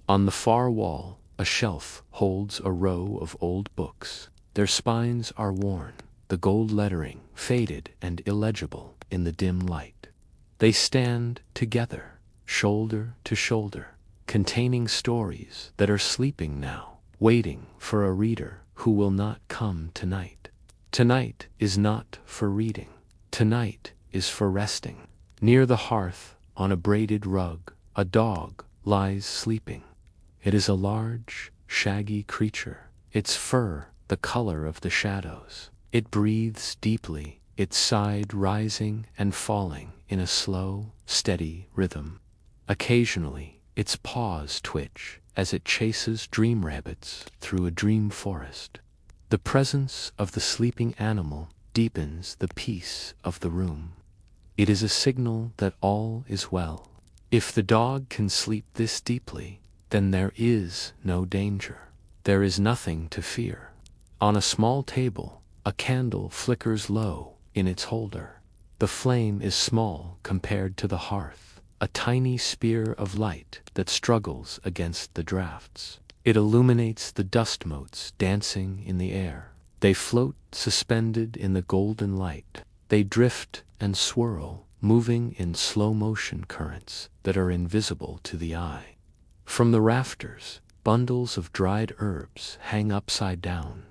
On the far wall, a shelf holds a row of old books. Their spines are worn, the gold lettering faded and illegible in the dim light. They stand together, shoulder to shoulder, containing stories that are sleeping now, waiting for a reader who will not come tonight. Tonight is not for reading. Tonight is for resting. Near the hearth, on a braided rug, a dog lies sleeping. It is a large, shaggy creature, its fur the color of the shadows. It breathes deeply, its side rising and falling in a slow, steady rhythm. Occasionally, its paws twitch as it chases dream rabbits through a dream forest. The presence of the sleeping animal deepens the peace of the room. It is a signal that all is well. If the dog can sleep this deeply, then there is no danger. There is nothing to fear. On a small table, a candle flickers low in its holder. The flame is small compared to the hearth, a tiny spear of light that struggles against the drafts. It illuminates the dust motes dancing in the air. They float suspended in the golden light. They drift and swirl, moving in slow-motion currents that are invisible to the eye. From the rafters, bundles of dried herbs hang upside down.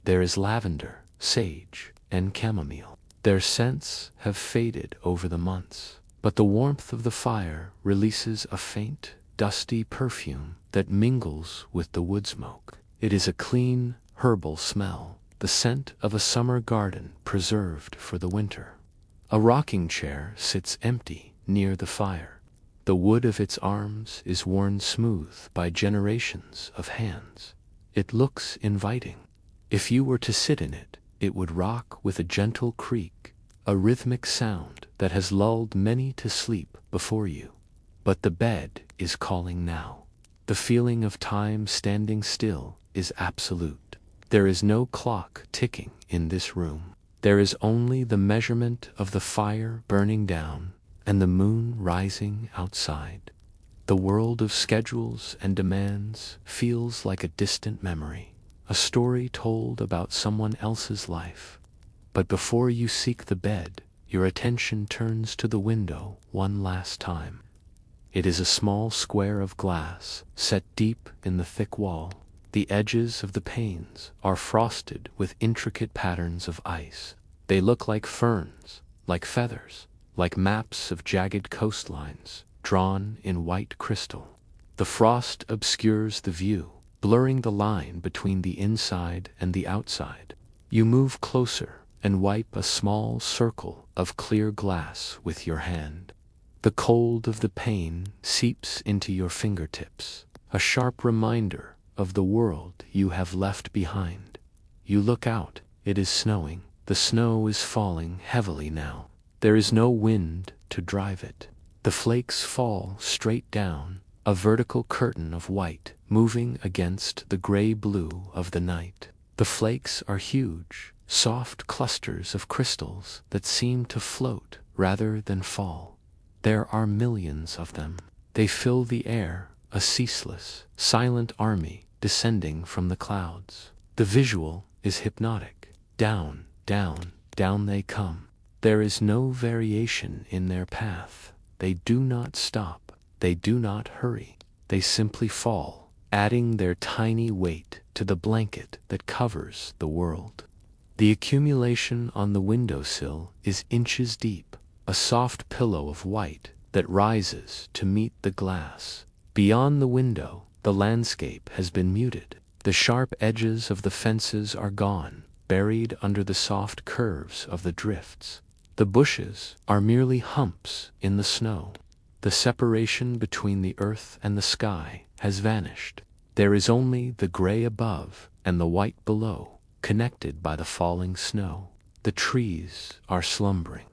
There is lavender, sage, and chamomile. Their scents have faded over the months, but the warmth of the fire releases a faint, dusty perfume that mingles with the wood smoke. It is a clean, herbal smell, the scent of a summer garden preserved for the winter. A rocking chair sits empty near the fire. The wood of its arms is worn smooth by generations of hands. It looks inviting. If you were to sit in it, it would rock with a gentle creak, a rhythmic sound that has lulled many to sleep before you. But the bed is calling now. The feeling of time standing still is absolute. There is no clock ticking in this room. There is only the measurement of the fire burning down and the moon rising outside. The world of schedules and demands feels like a distant memory, a story told about someone else's life. But before you seek the bed, your attention turns to the window one last time. It is a small square of glass, set deep in the thick wall. The edges of the panes are frosted with intricate patterns of ice. They look like ferns, like feathers, like maps of jagged coastlines, drawn in white crystal. The frost obscures the view, blurring the line between the inside and the outside. You move closer and wipe a small circle of clear glass with your hand. The cold of the pane seeps into your fingertips, a sharp reminder of the world you have left behind. You look out. It is snowing. The snow is falling heavily now. There is no wind to drive it. The flakes fall straight down, a vertical curtain of white moving against the gray-blue of the night. The flakes are huge, soft clusters of crystals that seem to float rather than fall. There are millions of them. They fill the air, a ceaseless, silent army descending from the clouds. The visual is hypnotic. Down, down, down they come. There is no variation in their path. They do not stop. They do not hurry. They simply fall, adding their tiny weight to the blanket that covers the world. The accumulation on the windowsill is inches deep, a soft pillow of white that rises to meet the glass. Beyond the window, the landscape has been muted. The sharp edges of the fences are gone, buried under the soft curves of the drifts. The bushes are merely humps in the snow. The separation between the earth and the sky has vanished. There is only the gray above and the white below, connected by the falling snow. The trees are slumbering.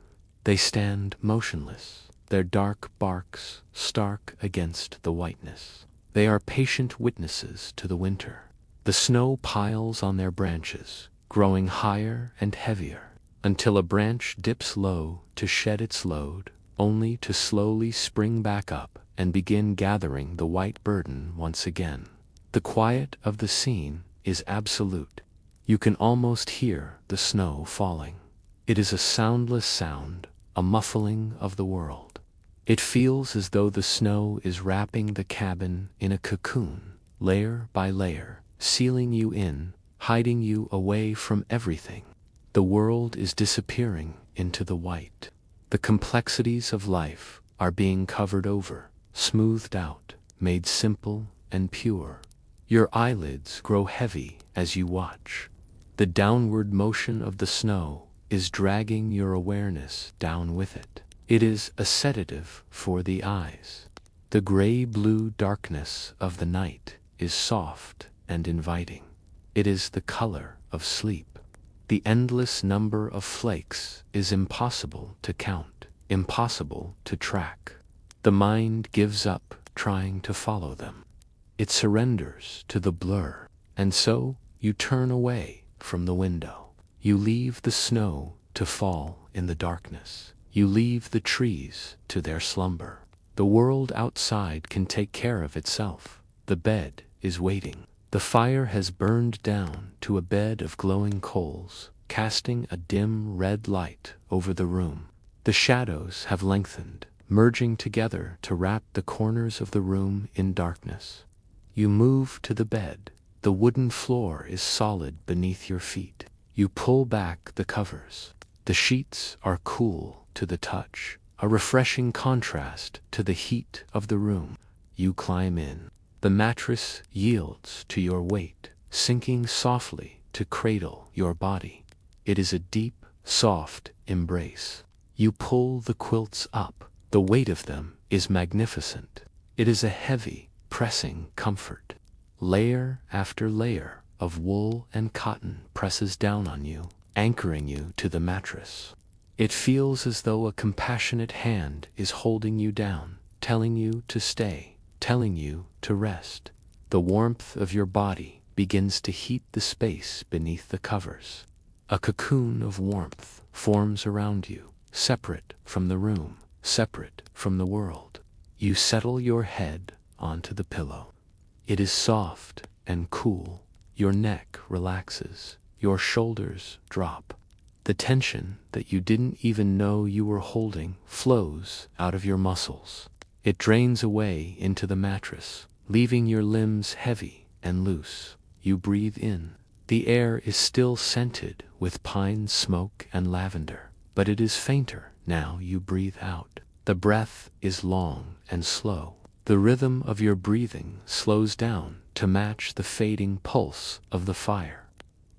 They stand motionless, their dark barks stark against the whiteness. They are patient witnesses to the winter. The snow piles on their branches, growing higher and heavier, until a branch dips low to shed its load, only to slowly spring back up and begin gathering the white burden once again. The quiet of the scene is absolute. You can almost hear the snow falling. It is a soundless sound, a muffling of the world. It feels as though the snow is wrapping the cabin in a cocoon, layer by layer, sealing you in, hiding you away from everything. The world is disappearing into the white. The complexities of life are being covered over, smoothed out, made simple and pure. Your eyelids grow heavy as you watch. The downward motion of the snow is dragging your awareness down with it. It is a sedative for the eyes. The gray-blue darkness of the night is soft and inviting. It is the color of sleep. The endless number of flakes is impossible to count, impossible to track. The mind gives up trying to follow them. It surrenders to the blur, and so you turn away from the window. You leave the snow to fall in the darkness. You leave the trees to their slumber. The world outside can take care of itself. The bed is waiting. The fire has burned down to a bed of glowing coals, casting a dim red light over the room. The shadows have lengthened, merging together to wrap the corners of the room in darkness. You move to the bed. The wooden floor is solid beneath your feet. You pull back the covers. The sheets are cool to the touch, a refreshing contrast to the heat of the room. You climb in. The mattress yields to your weight, sinking softly to cradle your body. It is a deep, soft embrace. You pull the quilts up. The weight of them is magnificent. It is a heavy, pressing comfort. Layer after layer of wool and cotton presses down on you, anchoring you to the mattress. It feels as though a compassionate hand is holding you down, telling you to stay, telling you to rest. The warmth of your body begins to heat the space beneath the covers. A cocoon of warmth forms around you, separate from the room, separate from the world. You settle your head onto the pillow. It is soft and cool. Your neck relaxes. Your shoulders drop. The tension that you didn't even know you were holding flows out of your muscles. It drains away into the mattress, leaving your limbs heavy and loose. You breathe in. The air is still scented with pine smoke and lavender, but it is fainter now you breathe out. The breath is long and slow. The rhythm of your breathing slows down to match the fading pulse of the fire.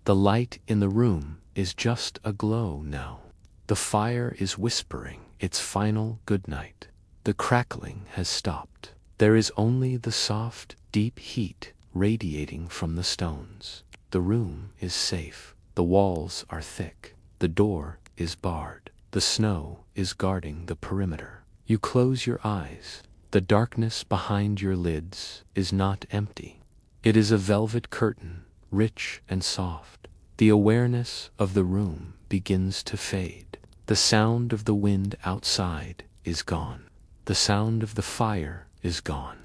The light in the room is just a glow now. The fire is whispering its final goodnight. The crackling has stopped. There is only the soft, deep heat radiating from the stones. The room is safe. The walls are thick. The door is barred. The snow is guarding the perimeter. You close your eyes. The darkness behind your lids is not empty. It is a velvet curtain, rich and soft. The awareness of the room begins to fade. The sound of the wind outside is gone. The sound of the fire is gone.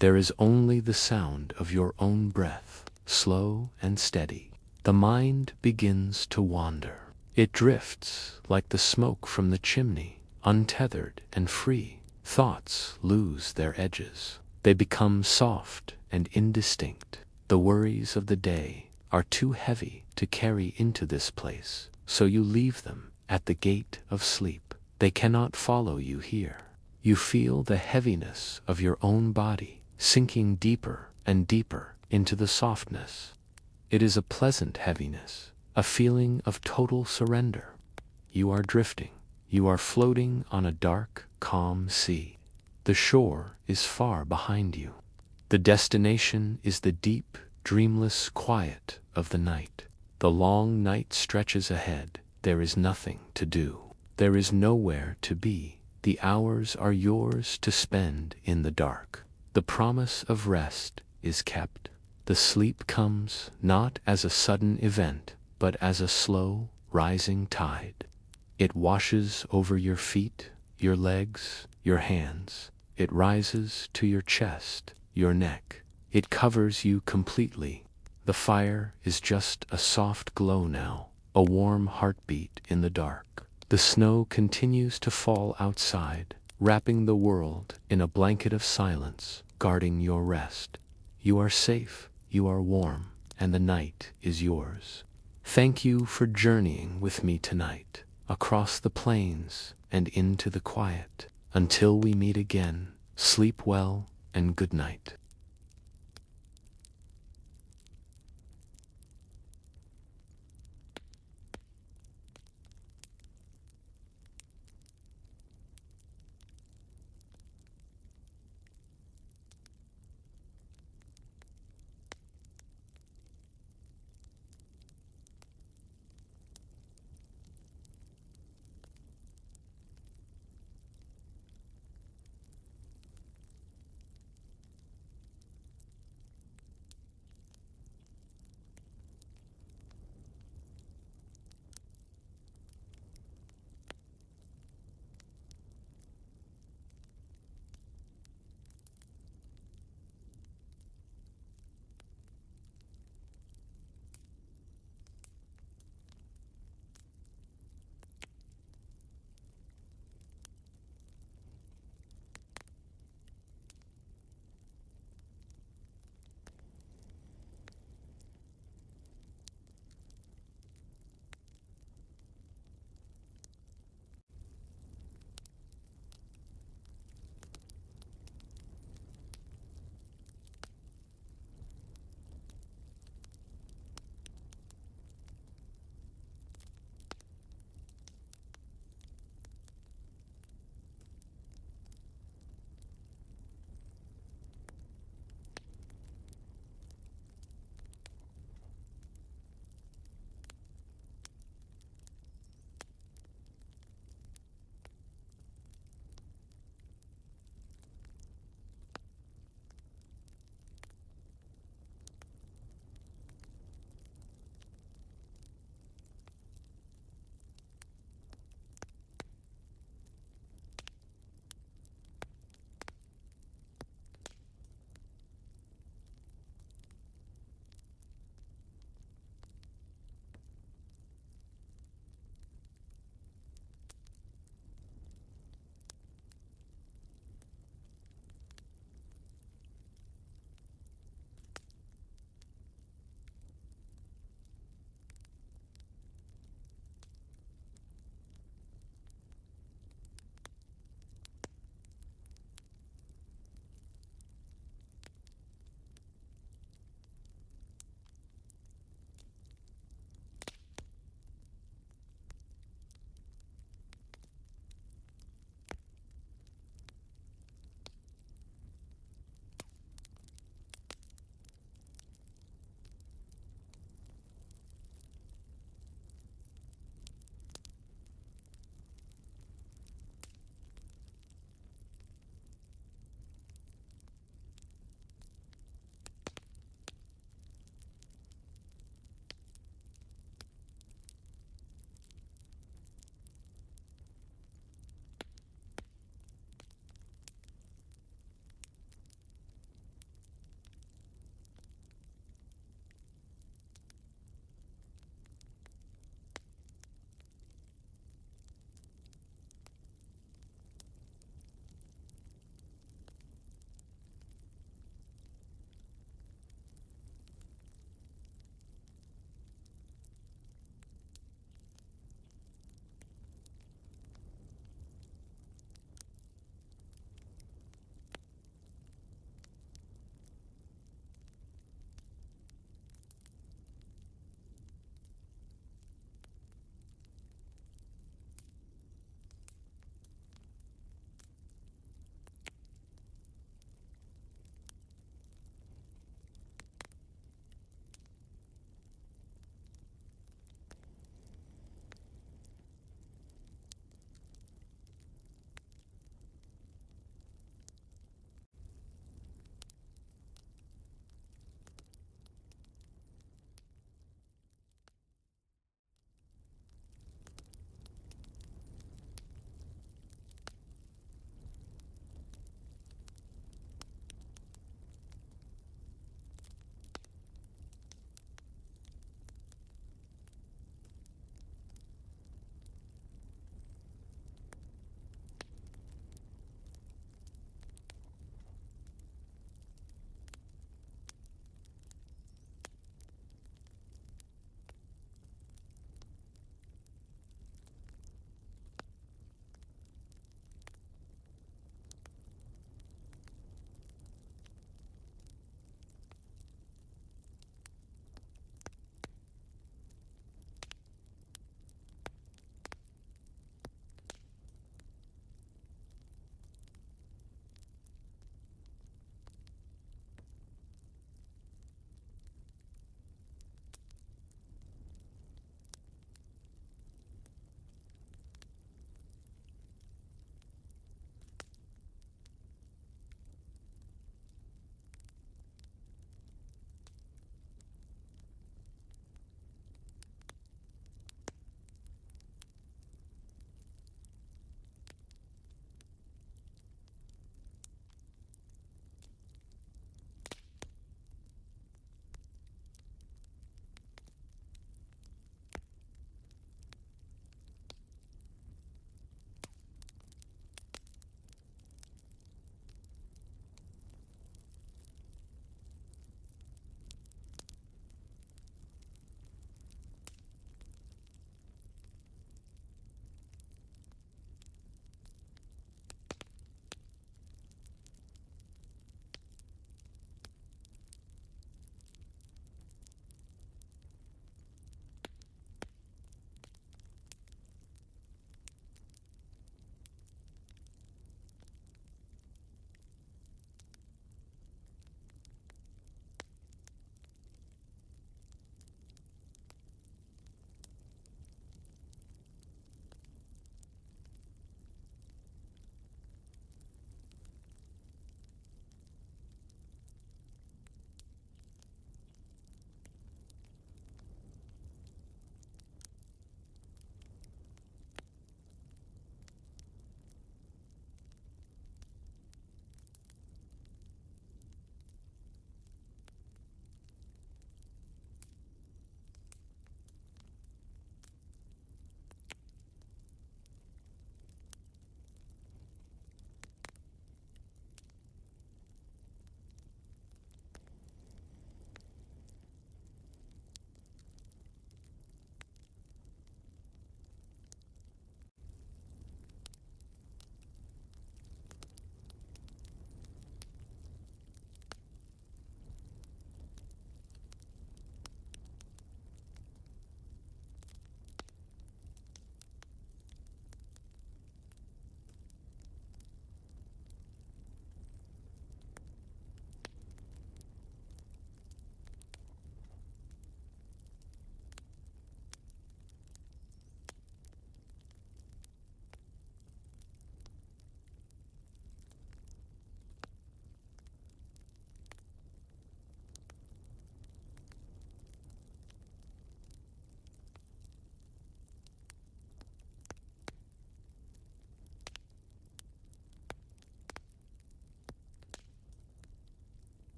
There is only the sound of your own breath, slow and steady. The mind begins to wander. It drifts like the smoke from the chimney, untethered and free. Thoughts lose their edges. They become soft and indistinct. The worries of the day are too heavy to carry into this place, so you leave them at the gate of sleep. They cannot follow you here. You feel the heaviness of your own body sinking deeper and deeper into the softness. It is a pleasant heaviness, a feeling of total surrender. You are drifting. You are floating on a dark, calm sea. The shore is far behind you. The destination is the deep, dreamless quiet of the night. The long night stretches ahead. There is nothing to do. There is nowhere to be. The hours are yours to spend in the dark. The promise of rest is kept. The sleep comes not as a sudden event, but as a slow, rising tide. It washes over your feet, your legs, your hands. It rises to your chest, your neck. It covers you completely. The fire is just a soft glow now, a warm heartbeat in the dark. The snow continues to fall outside, wrapping the world in a blanket of silence, guarding your rest. You are safe, you are warm, and the night is yours. Thank you for journeying with me tonight, across the plains and into the quiet. Until we meet again, sleep well and good night.